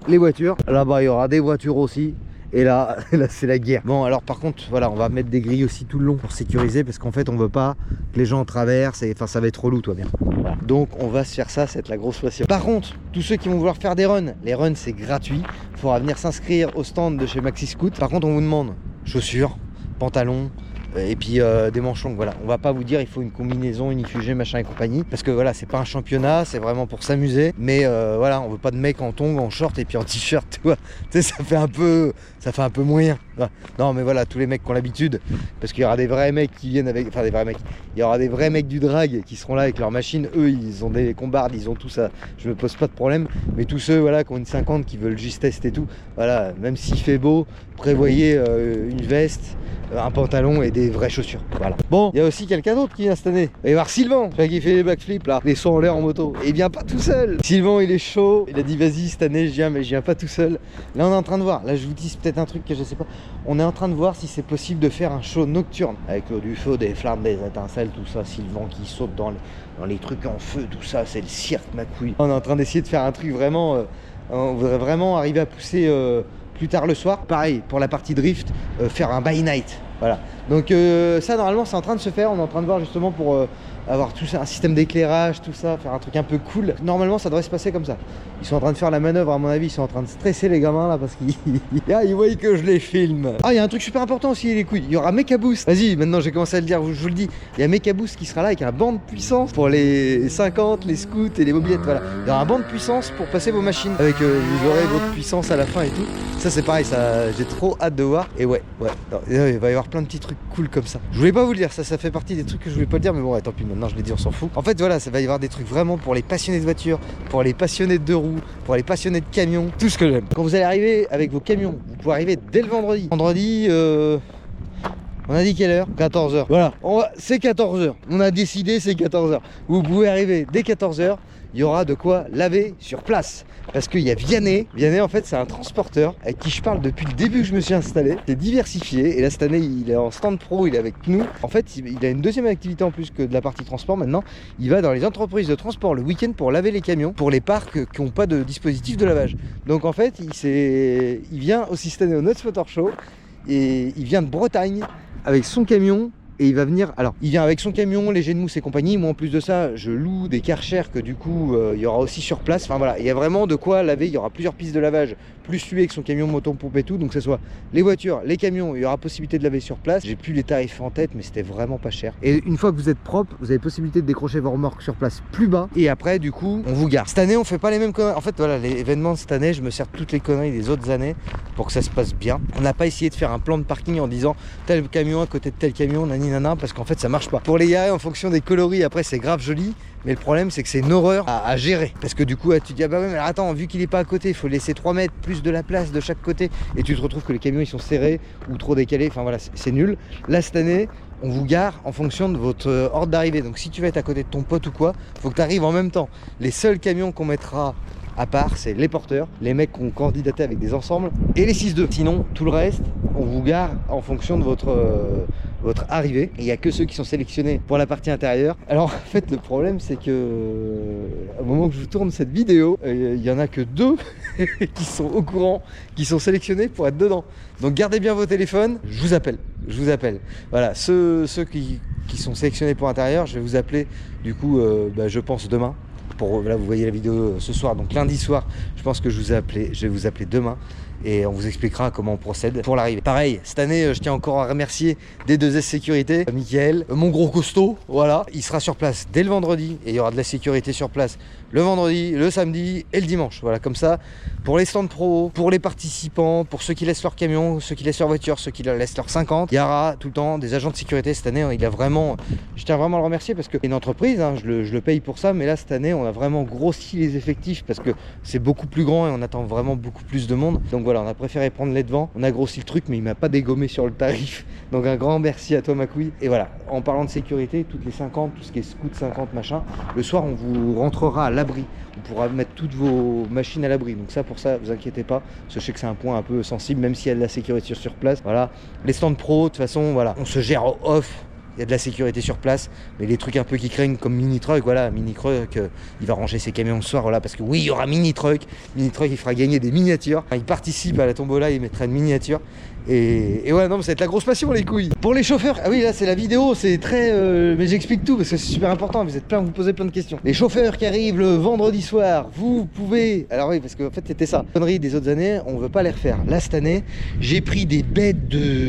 les voitures, là-bas il y aura des voitures aussi. Et là c'est la guerre. Bon alors par contre voilà, on va mettre des grilles aussi tout le long pour sécuriser, parce qu'en fait on veut pas que les gens traversent, et enfin ça va être relou toi bien. Voilà. Donc on va se faire ça, c'est la grosse passion. Par contre tous ceux qui vont vouloir faire des runs, les runs c'est gratuit, il faudra venir s'inscrire au stand de chez Maxi Scoot. Par contre on vous demande chaussures, pantalons et puis des manches longues. Voilà, on va pas vous dire il faut une combinaison, une IFUG, machin et compagnie, parce que voilà, c'est pas un championnat, c'est vraiment pour s'amuser. Mais voilà, on veut pas de mecs en tongs, en short et puis en t-shirt, tu vois. Tu sais, ça fait un peu moyen. Non, mais voilà, tous les mecs qui ont l'habitude, parce qu'il y aura des vrais mecs qui viennent avec, enfin des vrais mecs, il y aura des vrais mecs du drag qui seront là avec leur machine. Eux, ils ont des combardes, ils ont tout ça, je me pose pas de problème. Mais tous ceux, voilà, qui ont une 50, qui veulent juste tester tout, voilà, même s'il fait beau, prévoyez une veste, un pantalon et des vraies chaussures. Voilà. Bon, il y a aussi quelqu'un d'autre qui vient cette année. Il va y avoir Sylvain, qui fait les backflips là, les sauts en l'air en moto. Et il vient pas tout seul. Sylvain, il est chaud. Il a dit vas-y cette année je viens, mais je viens pas tout seul. Là on est en train de voir. Là je vous dis peut-être un truc que je sais pas. On est en train de voir si c'est possible de faire un show nocturne avec du feu, des flammes, des étincelles, tout ça. Sylvain qui saute dans les trucs en feu, tout ça. C'est le cirque, ma couille. On est en train d'essayer de faire un truc vraiment. On voudrait vraiment arriver à pousser plus tard le soir. Pareil pour la partie drift, faire un by night. Voilà, donc ça normalement c'est en train de se faire, on est en train de voir justement pour avoir tout ça, un système d'éclairage, tout ça, faire un truc un peu cool. Normalement ça devrait se passer comme ça. Ils sont en train de faire la manœuvre à mon avis, ils sont en train de stresser les gamins là parce qu'ils voient que je les filme. Ah il y a un truc super important aussi les couilles, il y aura Mechaboost. Vas-y maintenant j'ai commencé à le dire, je vous le dis. Il y a Mechaboost qui sera là avec un banc de puissance pour les 50, les scouts et les mobilettes, voilà. Il y aura un banc de puissance pour passer vos machines avec vous aurez votre puissance à la fin et tout. Ça c'est pareil, ça j'ai trop hâte de voir. Et ouais, non, il va y avoir plein de petits trucs cool comme ça. Je voulais pas vous le dire, ça fait partie des trucs que je voulais pas le dire, mais bon ouais, tant pis, maintenant je l'ai dit, on s'en fout. En fait voilà, ça va y avoir des trucs vraiment pour les passionnés de voitures, pour les passionnés de deux roues, pour les passionnés de camions, tout ce que j'aime. Quand vous allez arriver avec vos camions, vous pouvez arriver dès le vendredi. Vendredi, on a dit quelle heure? 14h. Voilà, c'est 14h. On a décidé, c'est 14h. Vous pouvez arriver dès 14h. Il y aura de quoi laver sur place. Parce qu'il y a Vianney. Vianney, en fait, c'est un transporteur avec qui je parle depuis le début que je me suis installé. C'est diversifié. Et là, cette année, il est en stand pro, il est avec nous. En fait, il a une deuxième activité en plus que de la partie transport. Maintenant, il va dans les entreprises de transport le week-end pour laver les camions. Pour les parcs qui n'ont pas de dispositif de lavage. Donc, en fait, il vient aussi cette année au Nuts Motor Show. Et il vient de Bretagne avec son camion. Et il va venir, alors il vient avec son camion, léger de mousse et compagnie. Moi en plus de ça, je loue des Karcher que du coup il y aura aussi sur place. Enfin voilà, il y a vraiment de quoi laver, il y aura plusieurs pistes de lavage, plus lui avec son camion moto-pompe et tout. Donc que ce soit les voitures, les camions, il y aura possibilité de laver sur place. J'ai plus les tarifs en tête, mais c'était vraiment pas cher. Et une fois que vous êtes propre, vous avez possibilité de décrocher vos remorques sur place plus bas. Et après du coup, on vous gare. Cette année, on fait pas les mêmes conneries. En fait voilà, les événements de cette année, je me sers toutes les conneries des autres années pour que ça se passe bien. On n'a pas essayé de faire un plan de parking en disant tel camion à côté de tel camion, nani, parce qu'en fait ça marche pas. Pour les garer en fonction des coloris, après c'est grave joli, mais le problème c'est que c'est une horreur à gérer. Parce que du coup tu dis ah bah ouais mais alors, attends, vu qu'il est pas à côté, il faut laisser 3 mètres plus de la place de chaque côté, et tu te retrouves que les camions ils sont serrés ou trop décalés, enfin voilà, c'est nul. Là cette année, on vous gare en fonction de votre ordre d'arrivée. Donc si tu vas être à côté de ton pote ou quoi, faut que tu arrives en même temps. Les seuls camions qu'on mettra à part, c'est les porteurs, les mecs qui ont candidaté avec des ensembles, et les 6-2. Sinon, tout le reste, on vous gare en fonction de votre arrivée. Il n'y a que ceux qui sont sélectionnés pour la partie intérieure. Alors, en fait, le problème, c'est que au moment que je vous tourne cette vidéo, il n'y en a que 2 qui sont au courant, qui sont sélectionnés pour être dedans. Donc, gardez bien vos téléphones, je vous appelle. Voilà, ceux qui sont sélectionnés pour intérieur, je vais vous appeler, du coup, je pense demain. Là vous voyez la vidéo ce soir, donc lundi soir, je pense que je vais vous appeler demain et on vous expliquera comment on procède pour l'arrivée. Pareil, cette année, je tiens encore à remercier D2S Sécurité, Mickaël, mon gros costaud, voilà. Il sera sur place dès le vendredi et il y aura de la sécurité sur place le vendredi, le samedi et le dimanche. Voilà, comme ça, pour les stands pro, pour les participants, pour ceux qui laissent leur camion, ceux qui laissent leur voiture, ceux qui laissent leur 50, il y aura tout le temps des agents de sécurité. Cette année, je tiens vraiment à le remercier parce que c'est une entreprise, hein, je le paye pour ça, mais là, cette année, on a vraiment grossi les effectifs parce que c'est beaucoup plus grand et on attend vraiment beaucoup plus de monde. Donc voilà, on a préféré prendre les devants, on a grossi le truc, mais il m'a pas dégommé sur le tarif. Donc un grand merci à toi, ma couille. Et voilà, en parlant de sécurité, toutes les 50, tout ce qui est scout 50, machin, le soir, on vous rentrera à l'abri. On pourra mettre toutes vos machines à l'abri. Donc ça, pour ça, vous inquiétez pas. Je sais que c'est un point un peu sensible, même s'il y a de la sécurité sur place. Voilà, les stands pro, de toute façon, voilà, on se gère off. Il y a de la sécurité sur place, mais les trucs un peu qui craignent comme Mini Truck, voilà, Mini Truck, il va ranger ses camions ce soir, voilà, parce que oui, il y aura Mini Truck, il fera gagner des miniatures, enfin, il participe à la tombola, il mettra une miniature, et ouais, non, mais ça va être la grosse passion, les couilles. Pour les chauffeurs, ah oui, là, c'est la vidéo, c'est très, mais j'explique tout, parce que c'est super important, vous êtes plein, vous posez plein de questions. Les chauffeurs qui arrivent le vendredi soir, vous pouvez, alors oui, parce qu'en fait, c'était ça, conneries des autres années, on veut pas les refaire. Là, cette année, j'ai pris des bêtes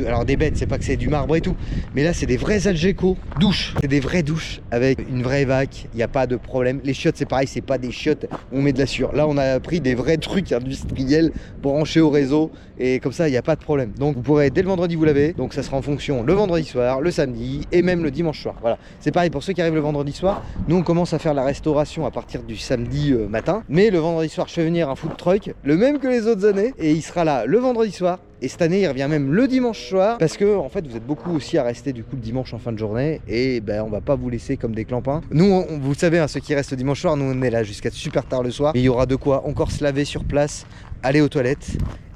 alors des bêtes, c'est pas que c'est du marbre et tout, mais là, c'est des vrais Algériens Algeco douche. C'est des vraies douches avec une vraie vac, il n'y a pas de problème. Les chiottes c'est pareil, c'est pas des chiottes, on met de la sueur. Là on a pris des vrais trucs industriels branchés au réseau et comme ça il n'y a pas de problème. Donc vous pourrez dès le vendredi vous laver, donc ça sera en fonction le vendredi soir, le samedi et même le dimanche soir. Voilà, c'est pareil pour ceux qui arrivent le vendredi soir. Nous on commence à faire la restauration à partir du samedi matin, mais le vendredi soir je fais venir un food truck, le même que les autres années, et il sera là le vendredi soir. Et cette année, il revient même le dimanche soir parce que, en fait, vous êtes beaucoup aussi à rester du coup le dimanche en fin de journée et ben, on va pas vous laisser comme des clampins. Nous, vous savez, hein, ceux qui restent le dimanche soir, nous on est là jusqu'à super tard le soir. Et il y aura de quoi encore se laver sur place, aller aux toilettes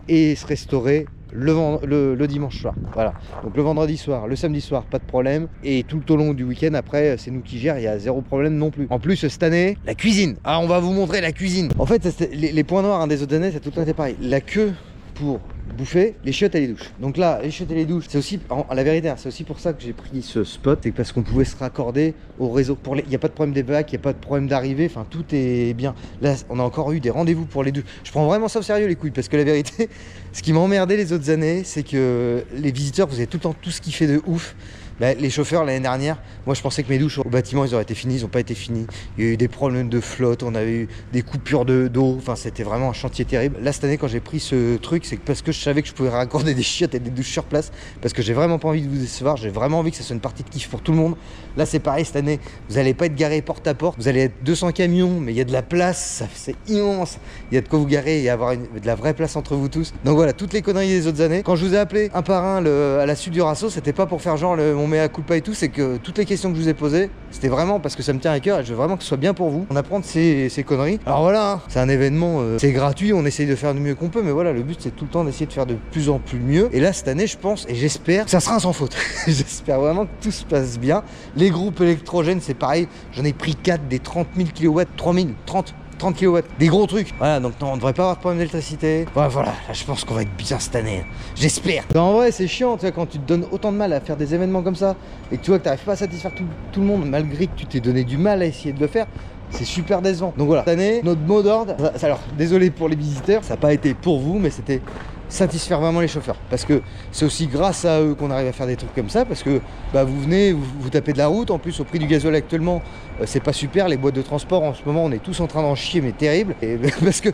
et se restaurer le dimanche soir. Voilà. Donc le vendredi soir, le samedi soir, pas de problème. Et tout au long du week-end, après, c'est nous qui gèrent, il y a zéro problème non plus. En plus, cette année, la cuisine. Ah, on va vous montrer la cuisine. En fait, les points noirs hein, des autres années, c'est tout le temps été pareil. La queue pour bouffer, les chiottes et les douches. Donc là, les chiottes et les douches, c'est aussi, la vérité, c'est aussi pour ça que j'ai pris ce spot, c'est parce qu'on pouvait se raccorder au réseau. Il n'y a pas de problème des bacs, il n'y a pas de problème d'arrivée, enfin tout est bien. Là, on a encore eu des rendez-vous pour les douches. Je prends vraiment ça au sérieux les couilles, parce que la vérité, ce qui m'a emmerdé les autres années, c'est que les visiteurs, vous avez tout le temps tout ce qui fait de ouf. Bah, les chauffeurs l'année dernière, moi je pensais que mes douches au bâtiment ils auraient été finis, ils n'ont pas été finis. Il y a eu des problèmes de flotte, on avait eu des coupures d'eau, enfin c'était vraiment un chantier terrible. Là cette année quand j'ai pris ce truc, c'est parce que je savais que je pouvais raccorder des chiottes et des douches sur place, parce que j'ai vraiment pas envie de vous décevoir, j'ai vraiment envie que ça soit une partie de kiff pour tout le monde. Là c'est pareil cette année, vous n'allez pas être garé porte à porte, vous allez être 200 camions, mais il y a de la place, c'est immense, il y a de quoi vous garer et avoir de la vraie place entre vous tous. Donc voilà, toutes les conneries des autres années. Quand je vous ai appelé un par un à la suite du Rasso, c'était pas pour faire genre mon mea culpa et tout, c'est que toutes les questions que je vous ai posées, c'était vraiment parce que ça me tient à cœur et je veux vraiment que ce soit bien pour vous. On apprend de ces conneries. Alors voilà, hein, c'est un événement, c'est gratuit, on essaye de faire du mieux qu'on peut, mais voilà, le but c'est tout le temps d'essayer de faire de plus en plus mieux. Et là cette année, je pense et j'espère que ça sera sans faute. J'espère vraiment que tout se passe bien. Les groupes électrogènes, c'est pareil, j'en ai pris 4 des 30 000 kW, 3000, 30 kW, des gros trucs. Voilà, donc on ne devrait pas avoir de problème d'électricité. Voilà, là je pense qu'on va être bien cette année. J'espère. En vrai, c'est chiant, tu vois, quand tu te donnes autant de mal à faire des événements comme ça et que tu vois que tu n'arrives pas à satisfaire tout le monde, malgré que tu t'es donné du mal à essayer de le faire. C'est super décevant. Donc voilà, cette année, notre mot d'ordre, alors désolé pour les visiteurs, ça n'a pas été pour vous, mais c'était satisfaire vraiment les chauffeurs, parce que c'est aussi grâce à eux qu'on arrive à faire des trucs comme ça, parce que bah, vous venez, vous tapez de la route, en plus au prix du gasoil actuellement, c'est pas super, les boîtes de transport en ce moment on est tous en train d'en chier mais terrible, et parce que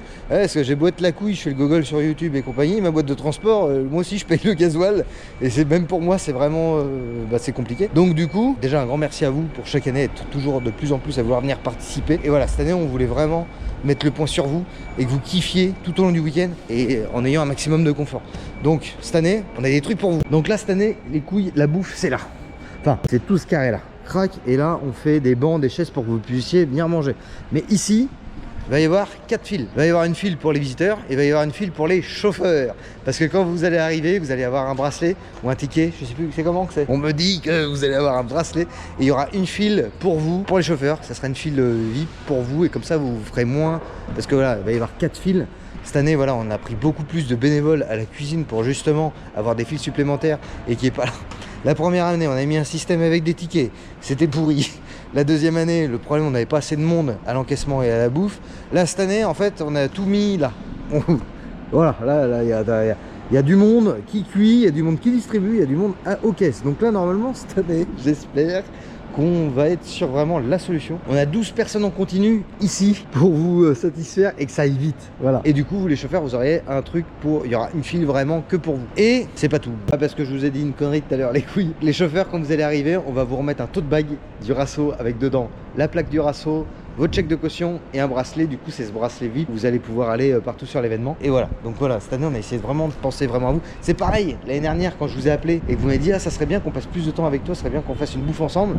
j'ai beau être la couille, je fais le gogol sur YouTube et compagnie, ma boîte de transport, moi aussi je paye le gasoil, et c'est même pour moi c'est vraiment, c'est compliqué. Donc du coup, déjà un grand merci à vous pour chaque année être toujours de plus en plus à vouloir venir participer, et voilà, cette année on voulait vraiment mettre le point sur vous et que vous kiffiez tout au long du week-end et en ayant un maximum de confort. Donc cette année, on a des trucs pour vous. Donc là cette année, les couilles, la bouffe, c'est là. Enfin, c'est tout ce carré là. Crac, et là on fait des bancs, des chaises pour que vous puissiez venir manger. Mais ici, il va y avoir 4 files. Il va y avoir une file pour les visiteurs et il va y avoir une file pour les chauffeurs. Parce que quand vous allez arriver, vous allez avoir un bracelet ou un ticket, je sais plus c'est comment que c'est. On me dit que vous allez avoir un bracelet et il y aura une file pour vous, pour les chauffeurs. Ça sera une file VIP pour vous et comme ça vous ferez moins. Parce que voilà, il va y avoir 4 files. Cette année, voilà, on a pris beaucoup plus de bénévoles à la cuisine pour justement avoir des files supplémentaires et qui est pas là. La première année, on a mis un système avec des tickets. C'était pourri. La deuxième année, le problème, on n'avait pas assez de monde à l'encaissement et à la bouffe. Là, cette année, en fait, on a tout mis là. Voilà, là, il y a du monde qui cuit, il y a du monde qui distribue, il y a du monde aux caisses. Donc là, normalement, cette année, j'espère qu'on va être sur vraiment la solution. On a 12 personnes en continu ici pour vous satisfaire et que ça aille vite. Voilà. Et du coup, vous les chauffeurs, vous aurez un truc pour... Il y aura une file vraiment que pour vous. Et c'est pas tout. Pas parce que je vous ai dit une connerie tout à l'heure, les couilles. Les chauffeurs, quand vous allez arriver, on va vous remettre un tote bag du Rasso avec dedans la plaque du Rasso, votre chèque de caution et un bracelet. Du coup, c'est ce bracelet VIP. Vous allez pouvoir aller partout sur l'événement. Et voilà. Donc voilà, cette année, on a essayé vraiment de penser vraiment à vous. C'est pareil, l'année dernière, quand je vous ai appelé et que vous m'avez dit, ah, ça serait bien qu'on passe plus de temps avec toi, ça serait bien qu'on fasse une bouffe ensemble.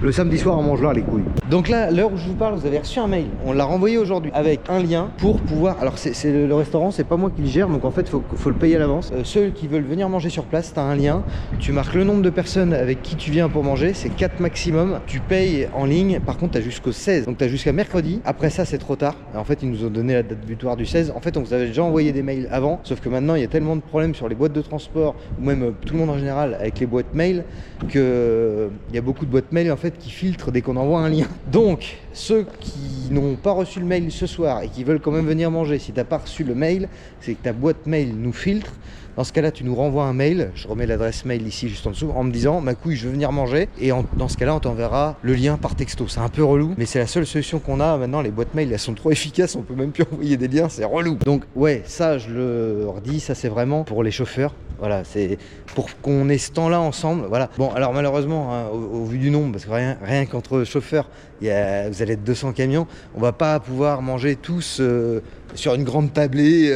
Le samedi soir, on mange là les couilles. Donc là, l'heure où je vous parle, vous avez reçu un mail. On l'a renvoyé aujourd'hui avec un lien pour pouvoir... Alors, c'est le restaurant, c'est pas moi qui le gère, donc en fait, faut le payer à l'avance. Ceux qui veulent venir manger sur place, tu as un lien. Tu marques le nombre de personnes avec qui tu viens pour manger, c'est 4 maximum. Tu payes en ligne, par contre, tu as jusqu'au 16. Donc, tu as jusqu'à mercredi. Après ça, c'est trop tard. En fait, ils nous ont donné la date butoir du 16. En fait, on vous avait déjà envoyé des mails avant, sauf que maintenant, il y a tellement de problèmes sur les boîtes de transport, ou même tout le monde en général, avec les boîtes mail, qu'il y a beaucoup de boîtes mail, en fait, internet qui filtre dès qu'on envoie un lien. Donc, ceux qui n'ont pas reçu le mail ce soir et qui veulent quand même venir manger, si t'as pas reçu le mail, c'est que ta boîte mail nous filtre. Dans ce cas-là, tu nous renvoies un mail, je remets l'adresse mail ici juste en dessous, en me disant ma couille, je veux venir manger. Et dans ce cas-là, on t'enverra le lien par texto. C'est un peu relou, mais c'est la seule solution qu'on a. Maintenant, les boîtes mail, elles sont trop efficaces, on peut même plus envoyer des liens, c'est relou. Donc ouais, ça je le redis, ça c'est vraiment pour les chauffeurs. Voilà, c'est pour qu'on ait ce temps-là ensemble. Voilà. Bon, alors malheureusement, hein, au vu du nombre, parce que rien qu'entre chauffeurs, vous allez être 200 camions, on va pas pouvoir manger tous sur une grande tablée,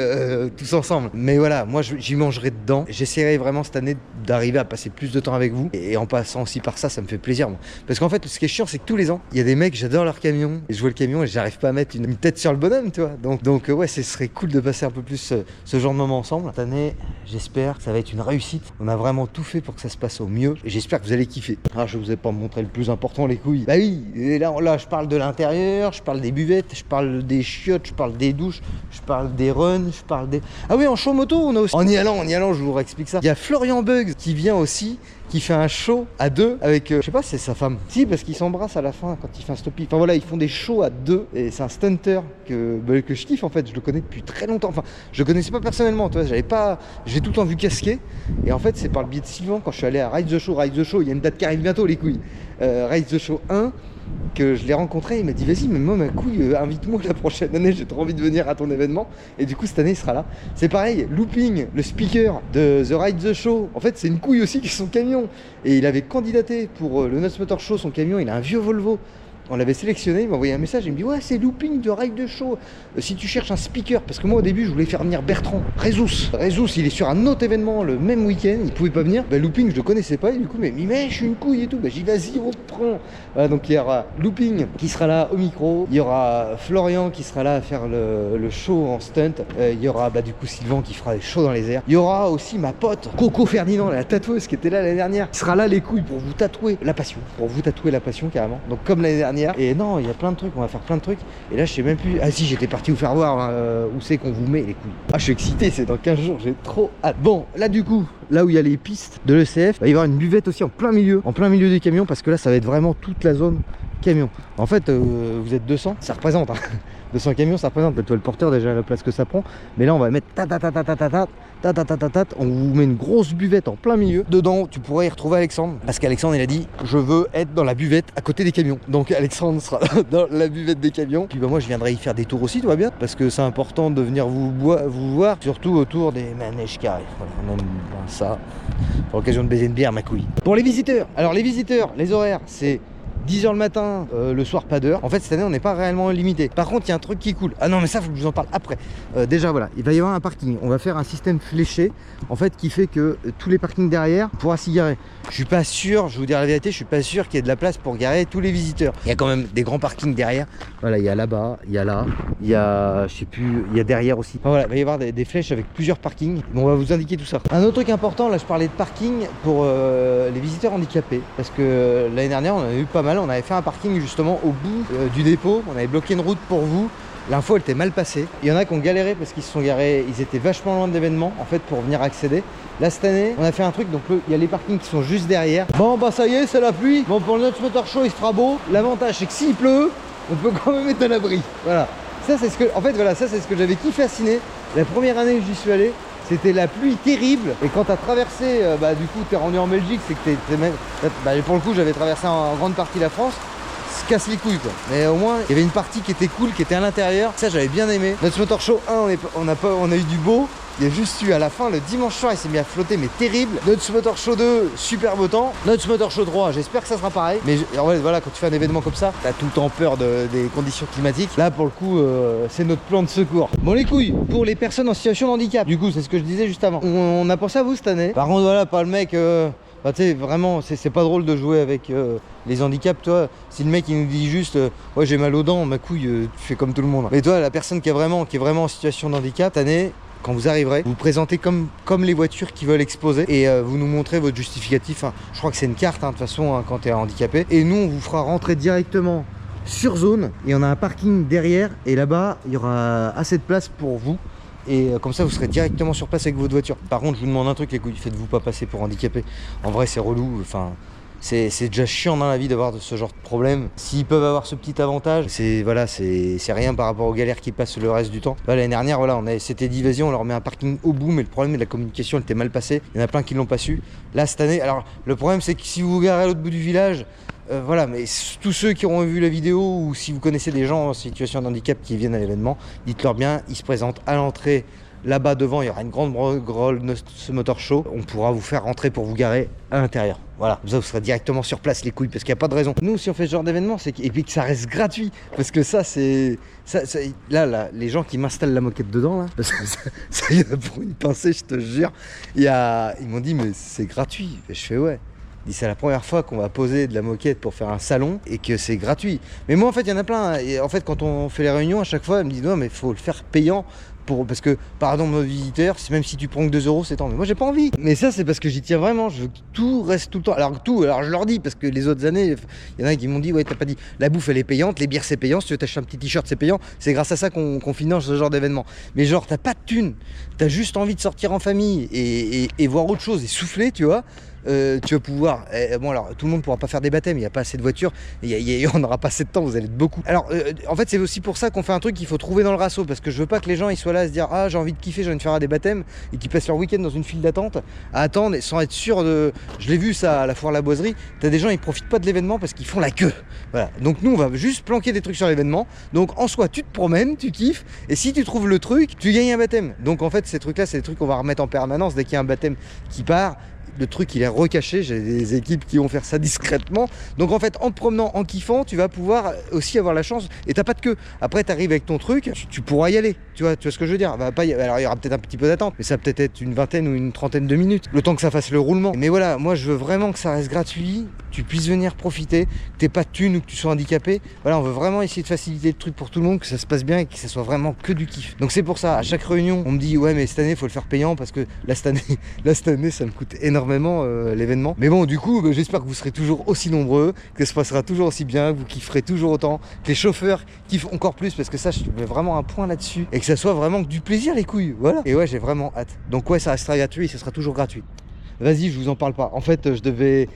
tous ensemble. Mais voilà, moi j'y mangerai dedans. J'essaierai vraiment cette année d'arriver à passer plus de temps avec vous. Et en passant aussi par ça, ça me fait plaisir. Moi. Parce qu'en fait, ce qui est chiant, c'est que tous les ans, il y a des mecs, j'adore leur camion. Et je vois le camion et j'arrive pas à mettre une tête sur le bonhomme, tu vois. Donc ouais, ce serait cool de passer un peu plus ce genre de moment ensemble. Cette année, j'espère que ça va être une réussite. On a vraiment tout fait pour que ça se passe au mieux. Et j'espère que vous allez kiffer. Ah, je vous ai pas montré le plus important, les couilles. Bah oui, et là, je parle de l'intérieur, je parle des buvettes, je parle des chiottes, je parle des douches, je parle des runs, je parle des... Ah oui, en show moto, on a aussi... En y allant, je vous explique ça. Il y a Florian Bugs qui vient aussi, qui fait un show à deux avec, je sais pas si c'est sa femme. Si, parce qu'ils s'embrassent à la fin quand il fait un stoppie. Enfin voilà, ils font des shows à deux et c'est un stunter que je kiffe en fait. Je le connais depuis très longtemps. Enfin, je le connaissais pas personnellement, tu vois. J'ai tout le temps vu casquer. Et en fait, c'est par le biais de Sylvain quand je suis allé à Ride the Show. Ride the Show, il y a une date qui arrive bientôt, les couilles. Ride the Show 1. Que je l'ai rencontré, il m'a dit vas-y, mais moi ma couille, invite-moi la prochaine année, j'ai trop envie de venir à ton événement. Et du coup cette année il sera là. C'est pareil, Looping, le speaker de The Ride the Show, en fait c'est une couille aussi qui est son camion. Et il avait candidaté pour le Nuts Motor Show, son camion, il a un vieux Volvo. On l'avait sélectionné, il m'a envoyé un message, il me dit ouais c'est Looping de Ride the Show, si tu cherches un speaker, parce que moi au début je voulais faire venir Bertrand Rezous, il est sur un autre événement le même week-end, il pouvait pas venir, bah Looping je le connaissais pas et du coup mais je suis une couille et tout, bah j'ai dit vas-y on te prend. Voilà, donc il y aura Looping qui sera là au micro, il y aura Florian qui sera là à faire le show en stunt, il y aura du coup Sylvain qui fera des shows dans les airs, il y aura aussi ma pote Coco Ferdinand, la tatoueuse qui était là l'année dernière, qui sera là les couilles pour vous tatouer la passion, carrément, donc comme l'année dernière. Et non, il y a plein de trucs, on va faire plein de trucs. Et là, je sais même plus. Ah si, j'étais parti vous faire voir où c'est qu'on vous met les couilles. Ah, je suis excité, c'est dans 15 jours, j'ai trop hâte. Bon, là du coup, là où il y a les pistes de l'ECF, il va y avoir une buvette aussi en plein milieu des camions, parce que là, ça va être vraiment toute la zone camion. En fait, vous êtes 200, ça représente. 200 camions, ça représente le porteur déjà la place que ça prend. Mais là, on va mettre on vous met une grosse buvette en plein milieu. Dedans, tu pourrais y retrouver Alexandre. Parce qu'Alexandre, il a dit, je veux être dans la buvette à côté des camions. Donc Alexandre sera dans la buvette des camions. Puis moi, je viendrai y faire des tours aussi, tout va bien. Parce que c'est important de venir vous voir, surtout autour des manèges carrés. Voilà, on aime bien ça. Pour l'occasion de baiser une bière, ma couille. Pour les visiteurs, alors les visiteurs, les horaires, c'est 10h le matin, le soir pas d'heure. En fait cette année on n'est pas réellement limité. Par contre il y a un truc qui est cool. Ah non mais ça faut que je vous en parle après. Déjà voilà, il va y avoir un parking. On va faire un système fléché en fait qui fait que tous les parkings derrière on pourra s'y garer. Je suis pas sûr, je vais vous dire la vérité, je suis pas sûr qu'il y ait de la place pour garer tous les visiteurs. Il y a quand même des grands parkings derrière. Voilà, il y a là-bas, il y a là, il y a je sais plus, il y a derrière aussi. Enfin, voilà, il va y avoir des flèches avec plusieurs parkings. Bon, on va vous indiquer tout ça. Un autre truc important, là je parlais de parking pour les visiteurs handicapés parce que l'année dernière on en a eu pas mal. On avait fait un parking justement au bout du dépôt, on avait bloqué une route pour vous. L'info elle était mal passée. Il y en a qui ont galéré parce qu'ils se sont garés, ils étaient vachement loin de l'événement en fait pour venir accéder. Là cette année on a fait un truc, donc il y a les parkings qui sont juste derrière. Bon bah ça y est, c'est la pluie. Bon pour le Nuts Motor Show il fera beau. L'avantage c'est que s'il pleut, on peut quand même être à l'abri. Voilà. Ça c'est ce que, en fait voilà, ça c'est ce que j'avais kiffé à Ciné. La première année où j'y suis allé, c'était la pluie terrible. Et quand tu as traversé, du coup, tu es rendu en Belgique, c'est que même. Pour le coup, j'avais traversé en grande partie la France. Se casse les couilles, quoi. Mais au moins, il y avait une partie qui était cool, qui était à l'intérieur. Ça, j'avais bien aimé. Nuts Motor Show 1, on a eu du beau. Il y a juste eu à la fin, le dimanche soir, il s'est mis à flotter, mais terrible. Nuts Motor Show 2, super beau temps. Nuts Motor Show 3, j'espère que ça sera pareil. Mais en vrai, voilà, quand tu fais un événement comme ça, t'as tout le temps peur des conditions climatiques. Là, pour le coup, c'est notre plan de secours. Bon, les couilles, pour les personnes en situation de handicap, du coup, c'est ce que je disais juste avant. On a pensé à vous cette année. Par contre, voilà, pas le mec. Tu sais, vraiment, c'est pas drôle de jouer avec les handicaps, toi. Si le mec il nous dit juste ouais, j'ai mal aux dents, ma couille, tu fais comme tout le monde. Mais toi, la personne qui est vraiment en situation de handicap, cette année, quand vous arriverez, vous présentez comme les voitures qui veulent exposer et vous nous montrez votre justificatif. Je crois que c'est une carte, de toute façon, quand tu es handicapé. Et nous, on vous fera rentrer directement sur zone et on a un parking derrière. Et là-bas, il y aura assez de place pour vous. Et comme ça vous serez directement sur place avec votre voiture. Par contre je vous demande un truc les couilles, faites-vous pas passer pour handicapé. En vrai c'est relou, enfin c'est déjà chiant dans la vie d'avoir ce genre de problème. S'ils peuvent avoir ce petit avantage, c'est rien par rapport aux galères qui passent le reste du temps. L'année dernière, voilà, c'était dit, vas-y, on leur met un parking au bout, mais le problème de la communication, elle était mal passée. Il y en a plein qui l'ont pas su. Là, cette année, alors le problème, c'est que si vous vous garez à l'autre bout du village, voilà, mais tous ceux qui auront vu la vidéo ou si vous connaissez des gens en situation de handicap qui viennent à l'événement, dites-leur bien, ils se présentent à l'entrée. Là-bas devant, il y aura une grande ce motor show. On pourra vous faire rentrer pour vous garer à l'intérieur. Voilà, comme ça vous serez directement sur place les couilles, parce qu'il n'y a pas de raison. Nous, si on fait ce genre d'événement, et puis que ça reste gratuit, parce que ça, c'est... Là, les gens qui m'installent la moquette dedans, là, parce que ça y est, pour une pincée, je te jure, ils m'ont dit, mais c'est gratuit. Et je fais, ouais. C'est la première fois qu'on va poser de la moquette pour faire un salon et que c'est gratuit. Mais moi, en fait, il y en a plein. Et en fait, quand on fait les réunions, à chaque fois, ils me disent, non, mais il faut le faire payant. Parce que, pardon, mon visiteur, même si tu prends que 2 €, c'est tant. Mais moi, j'ai pas envie. Mais ça, c'est parce que j'y tiens vraiment. Je veux que tout reste tout le temps. Alors, je leur dis, parce que les autres années, il y en a qui m'ont dit, ouais, t'as pas dit, la bouffe, elle est payante, les bières, c'est payant. Si tu veux t'acheter un petit t-shirt, c'est payant. C'est grâce à ça qu'on finance ce genre d'événement. Mais genre, t'as pas de thunes. T'as juste envie de sortir en famille et voir autre chose et souffler, tu vois. Tu vas pouvoir... bon alors, tout le monde ne pourra pas faire des baptêmes, il n'y a pas assez de voitures, on n'aura pas assez de temps, vous allez être beaucoup. Alors, en fait, c'est aussi pour ça qu'on fait un truc qu'il faut trouver dans le rasso, parce que je veux pas que les gens ils soient là à se dire « Ah, j'ai envie de kiffer, j'ai envie de faire des baptêmes », et qu'ils passent leur week-end dans une file d'attente, à attendre, sans être sûr de... Je l'ai vu ça à la foire La Boiserie, t'as des gens, ils profitent pas de l'événement parce qu'ils font la queue. Voilà, donc nous, on va juste planquer des trucs sur l'événement, donc en soi, tu te promènes, tu kiffes, et si tu trouves le truc, tu gagnes un baptême. Donc en fait, ces trucs-là, c'est des trucs qu'on va remettre en permanence dès qu'il y a un baptême qui part. Le truc il est recaché, j'ai des équipes qui vont faire ça discrètement. Donc en fait en te promenant, en kiffant, tu vas pouvoir aussi avoir la chance. Et t'as pas de queue. Après t'arrives avec ton truc, tu pourras y aller. Tu vois ce que je veux dire. Alors il y aura peut-être un petit peu d'attente, mais ça va peut-être être une vingtaine ou une trentaine de minutes. Le temps que ça fasse le roulement. Mais voilà, moi je veux vraiment que ça reste gratuit, tu puisses venir profiter, que t'aies pas de thunes ou que tu sois handicapé. Voilà, on veut vraiment essayer de faciliter le truc pour tout le monde, que ça se passe bien et que ça soit vraiment que du kiff. Donc c'est pour ça, à chaque réunion, on me dit ouais mais cette année il faut le faire payant parce que là cette année ça me coûte énormément l'événement. Mais bon, du coup, j'espère que vous serez toujours aussi nombreux, que ça se passera toujours aussi bien, que vous kifferez toujours autant, que les chauffeurs kiffent encore plus, parce que ça, je mets vraiment un point là-dessus, et que ça soit vraiment du plaisir, les couilles. Voilà. Et ouais, j'ai vraiment hâte. Donc ouais, ça restera gratuit, ça sera toujours gratuit. Vas-y, je vous en parle pas. En fait, je devais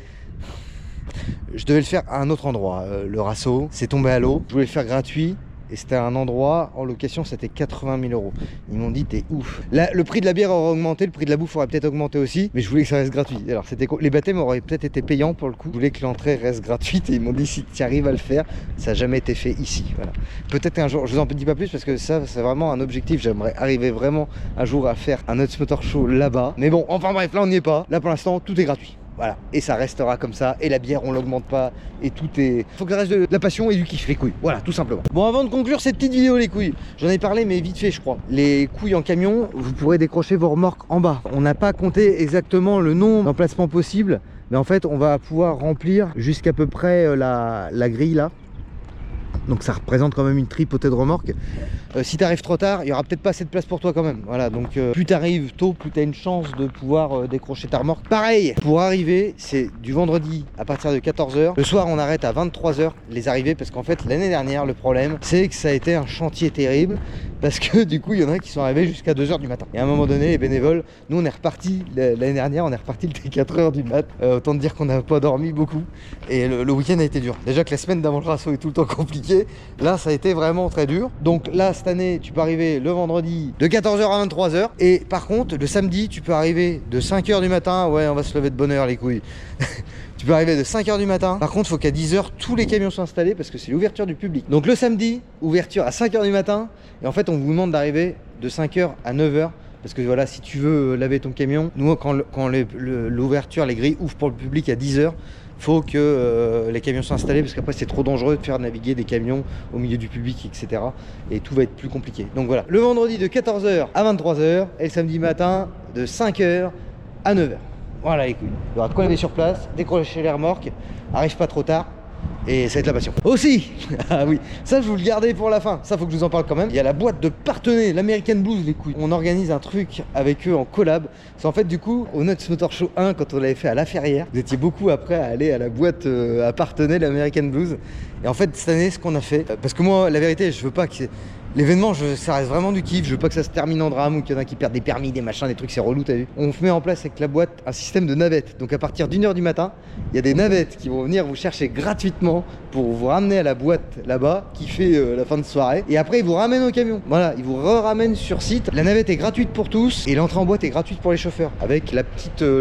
le faire à un autre endroit. Le rasso, c'est tombé à l'eau. Je voulais le faire gratuit. Et c'était un endroit, en location, c'était 80 000 €. Ils m'ont dit, t'es ouf. Là, le prix de la bière aurait augmenté, le prix de la bouffe aurait peut-être augmenté aussi, mais je voulais que ça reste gratuit. Alors, les baptêmes auraient peut-être été payants pour le coup. Je voulais que l'entrée reste gratuite et ils m'ont dit, si tu arrives à le faire, ça n'a jamais été fait ici. Voilà. Peut-être un jour, je vous en dis pas plus parce que ça, c'est vraiment un objectif. J'aimerais arriver vraiment un jour à faire un autre motor show là-bas. Mais bon, enfin bref, là, on n'y est pas. Là, pour l'instant, tout est gratuit. Voilà, et ça restera comme ça, et la bière on l'augmente pas, et tout est... Faut que ça reste de la passion et du kiff, les couilles, voilà, tout simplement. Bon, avant de conclure cette petite vidéo, les couilles, j'en ai parlé, mais vite fait, je crois. Les couilles en camion, vous pourrez décrocher vos remorques en bas. On n'a pas compté exactement le nombre d'emplacements possibles, mais en fait, on va pouvoir remplir jusqu'à peu près la grille, là. Donc ça représente quand même une tripotée de remorques. Si tu arrives trop tard, il n'y aura peut-être pas assez de place pour toi quand même. Voilà, donc plus tu arrives tôt, plus tu as une chance de pouvoir décrocher ta remorque. Pareil, pour arriver, c'est du vendredi à partir de 14 h. Le soir, on arrête à 23 h les arrivées parce qu'en fait, l'année dernière, le problème, c'est que ça a été un chantier terrible parce que du coup, il y en a qui sont arrivés jusqu'à 2 h du matin. Et à un moment donné, les bénévoles, nous, on est reparti l'année dernière, on est reparti dès 4 h du mat. Autant te dire qu'on n'a pas dormi beaucoup. Et le week-end a été dur. Déjà que la semaine d'avant le rasso est tout le temps compliquée. Là, ça a été vraiment très dur. Donc là, cette année, tu peux arriver le vendredi de 14 h à 23 h. Et par contre, le samedi, tu peux arriver de 5 h du matin. Ouais, on va se lever de bonne heure, les couilles. Tu peux arriver de 5 h du matin. Par contre, il faut qu'à 10 h, tous les camions soient installés parce que c'est l'ouverture du public. Donc le samedi, ouverture à 5 h du matin. Et en fait, on vous demande d'arriver de 5 h à 9 h. Parce que voilà, si tu veux laver ton camion, nous, quand l'ouverture, les grilles ouvrent pour le public à 10 h, faut que les camions soient installés parce qu'après c'est trop dangereux de faire naviguer des camions au milieu du public, etc. Et tout va être plus compliqué. Donc voilà, le vendredi de 14 h à 23 h et le samedi matin de 5 h à 9 h. Voilà les couilles. Il y aura de quoi laver sur place, décrocher les remorques, arrive pas trop tard. Et ça va être la passion. Aussi, ah oui, ça je vous le gardais pour la fin. Ça faut que je vous en parle quand même. Il y a la boîte de Parthenay, l'American Blues, les couilles. On organise un truc avec eux en collab. C'est en fait du coup au Nuts Motor Show 1 quand on l'avait fait à La Ferrière. Vous étiez beaucoup après à aller à la boîte à Parthenay, l'American Blues. Et en fait cette année ce qu'on a fait, parce que moi la vérité je veux pas que L'événement, ça reste vraiment du kiff. Je veux pas que ça se termine en drame ou qu'il y en a qui perdent des permis, des machins, des trucs, c'est relou, t'as vu. On met en place avec la boîte un système de navettes. Donc à partir d'1h du matin, il y a des navettes qui vont venir vous chercher gratuitement pour vous ramener à la boîte là-bas qui fait la fin de soirée. Et après, ils vous ramènent au camion. Voilà, ils vous ramènent sur site. La navette est gratuite pour tous et l'entrée en boîte est gratuite pour les chauffeurs avec le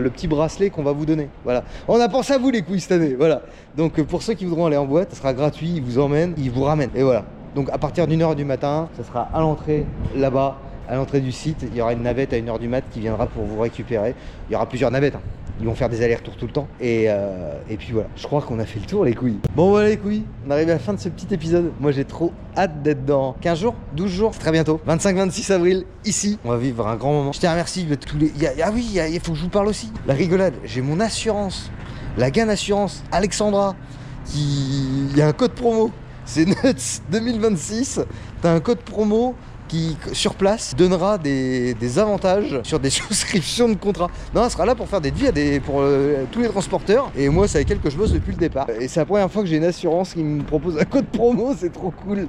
petit bracelet qu'on va vous donner. Voilà. On a pensé à vous les couilles cette année. Voilà. Donc pour ceux qui voudront aller en boîte, ça sera gratuit. Ils vous emmènent, ils vous ramènent. Et voilà. Donc à partir d'1h du matin, ça sera à l'entrée là-bas, à l'entrée du site. Il y aura une navette à 1h du mat qui viendra pour vous récupérer. Il y aura plusieurs navettes. Hein. Ils vont faire des allers-retours tout le temps. Et puis voilà, je crois qu'on a fait le tour les couilles. Bon voilà les couilles, on arrive à la fin de ce petit épisode. Moi j'ai trop hâte d'être dans 15 jours, 12 jours, c'est très bientôt. 25-26 avril, ici. On va vivre un grand moment. Je te remercie de tous les... Ah oui, il faut que je vous parle aussi. La rigolade, j'ai mon assurance, la Gain Assurance, Alexandra, il y a un code promo. C'est Nuts 2026, t'as un code promo qui, sur place, donnera des avantages sur des souscriptions de contrats. Non, elle sera là pour faire des devis pour tous les transporteurs. Et moi, c'est avec elle que je bosse depuis le départ. Et c'est la première fois que j'ai une assurance qui me propose un code promo, c'est trop cool.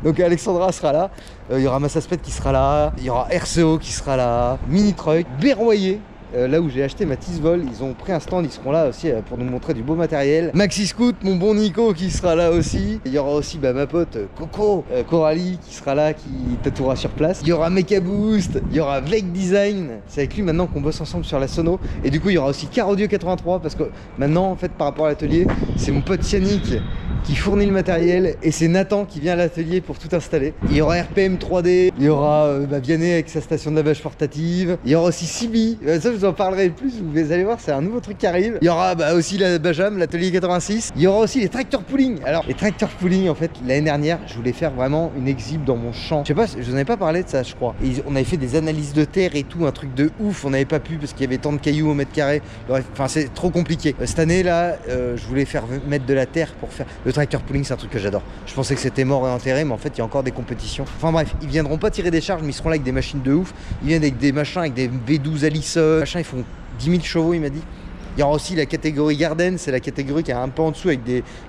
Donc Alexandra sera là, il y aura Massaspet qui sera là, il y aura RCO qui sera là, Mini Truck, Berroyer. Là où j'ai acheté ma Tisvol, ils ont pris un stand, ils seront là aussi pour nous montrer du beau matériel. Maxi Scoot, mon bon Nico qui sera là aussi. Il y aura aussi ma pote Coco, Coralie qui sera là, qui tatouera sur place. Il y aura Mecha Boost, il y aura Vec Design. C'est avec lui maintenant qu'on bosse ensemble sur la sono. Et du coup il y aura aussi Car Audio 83 parce que maintenant en fait par rapport à l'atelier, c'est mon pote Yannick qui fournit le matériel et c'est Nathan qui vient à l'atelier pour tout installer. Il y aura RPM 3D, il y aura Vianney avec sa station de lavage portative, il y aura aussi Sibi, ça je vous en parlerai plus, vous allez voir c'est un nouveau truc qui arrive. Il y aura aussi la Bajam, l'atelier 86, il y aura aussi les tracteurs pooling. Alors les tracteurs pooling en fait l'année dernière je voulais faire vraiment une exhibe dans mon champ. Je sais pas, je vous en avais pas parlé de ça je crois. Et on avait fait des analyses de terre et tout, un truc de ouf, on n'avait pas pu parce qu'il y avait tant de cailloux au mètre carré. Enfin c'est trop compliqué. Cette année là je voulais faire mettre de la terre pour faire... Le tracteur pooling c'est un truc que j'adore. Je pensais que c'était mort et enterré mais en fait il y a encore des compétitions. Enfin bref, ils viendront pas tirer des charges mais ils seront là avec des machines de ouf. Ils viennent avec des machins, avec des V12 Allison, machin, ils font 10 000 chevaux il m'a dit. Il y aura aussi la catégorie Garden, c'est la catégorie qui est un peu en dessous avec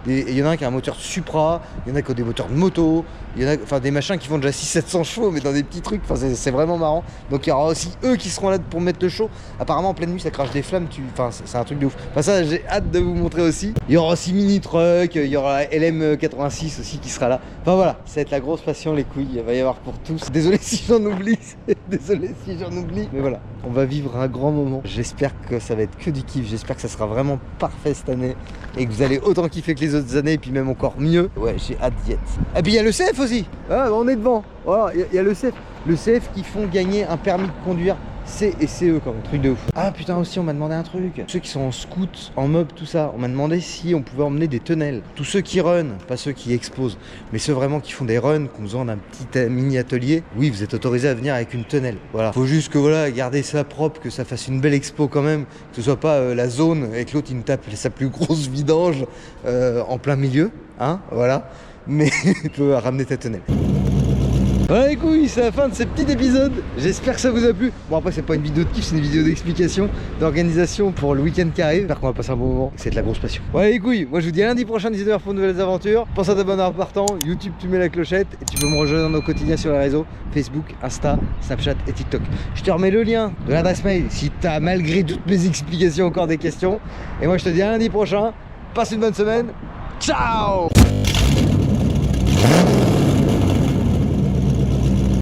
il y en a un qui a un moteur Supra, il y en a qui ont des moteurs de moto, il y en a enfin des machins qui font déjà 600-700 chevaux mais dans des petits trucs, enfin c'est vraiment marrant. Donc il y aura aussi eux qui seront là pour mettre le show. Apparemment en pleine nuit ça crache des flammes, enfin c'est un truc de ouf. Enfin ça j'ai hâte de vous montrer aussi. Il y aura aussi Mini Truck, il y aura LM86 aussi qui sera là. Enfin voilà, ça va être la grosse passion les couilles, il va y avoir pour tous. Désolé si j'en oublie, mais voilà, on va vivre un grand moment. J'espère que ça va être que du kiff. J'espère que ça sera vraiment parfait cette année et que vous allez autant kiffer que les autres années et puis même encore mieux. Ouais, j'ai hâte d'y être. Et puis il y a le CF aussi. Ah, on est devant. Voilà, il y a le CF. Le CF qui font gagner un permis de conduire C et CE comme truc de ouf. Ah putain aussi on m'a demandé un truc. Ceux qui sont en scout, en mob, tout ça, on m'a demandé si on pouvait emmener des tonnelles. Tous ceux qui run, pas ceux qui exposent, mais ceux vraiment qui font des runs, qu'on besoin d'un petit mini atelier. Oui, vous êtes autorisé à venir avec une tonnelle. Voilà. Faut juste que voilà, garder ça propre, que ça fasse une belle expo quand même, que ce soit pas la zone et que l'autre il nous tape sa plus grosse vidange en plein milieu, hein, voilà. Mais tu peux ramener ta tonnelle. Voilà les couilles, c'est la fin de ce petit épisode. J'espère que ça vous a plu. Bon après c'est pas une vidéo de kiff, c'est une vidéo d'explication, d'organisation pour le week-end qui arrive. J'espère qu'on va passer un bon moment, c'est de la grosse passion. Voilà les couilles, moi je vous dis à lundi prochain 19h pour de nouvelles aventures. Pense à t'abonner en partant, YouTube tu mets la clochette et tu peux me rejoindre au quotidien sur les réseaux Facebook, Insta, Snapchat et TikTok. Je te remets le lien de l'adresse mail si t'as malgré toutes mes explications encore des questions. Et moi je te dis à lundi prochain, passe une bonne semaine. Ciao.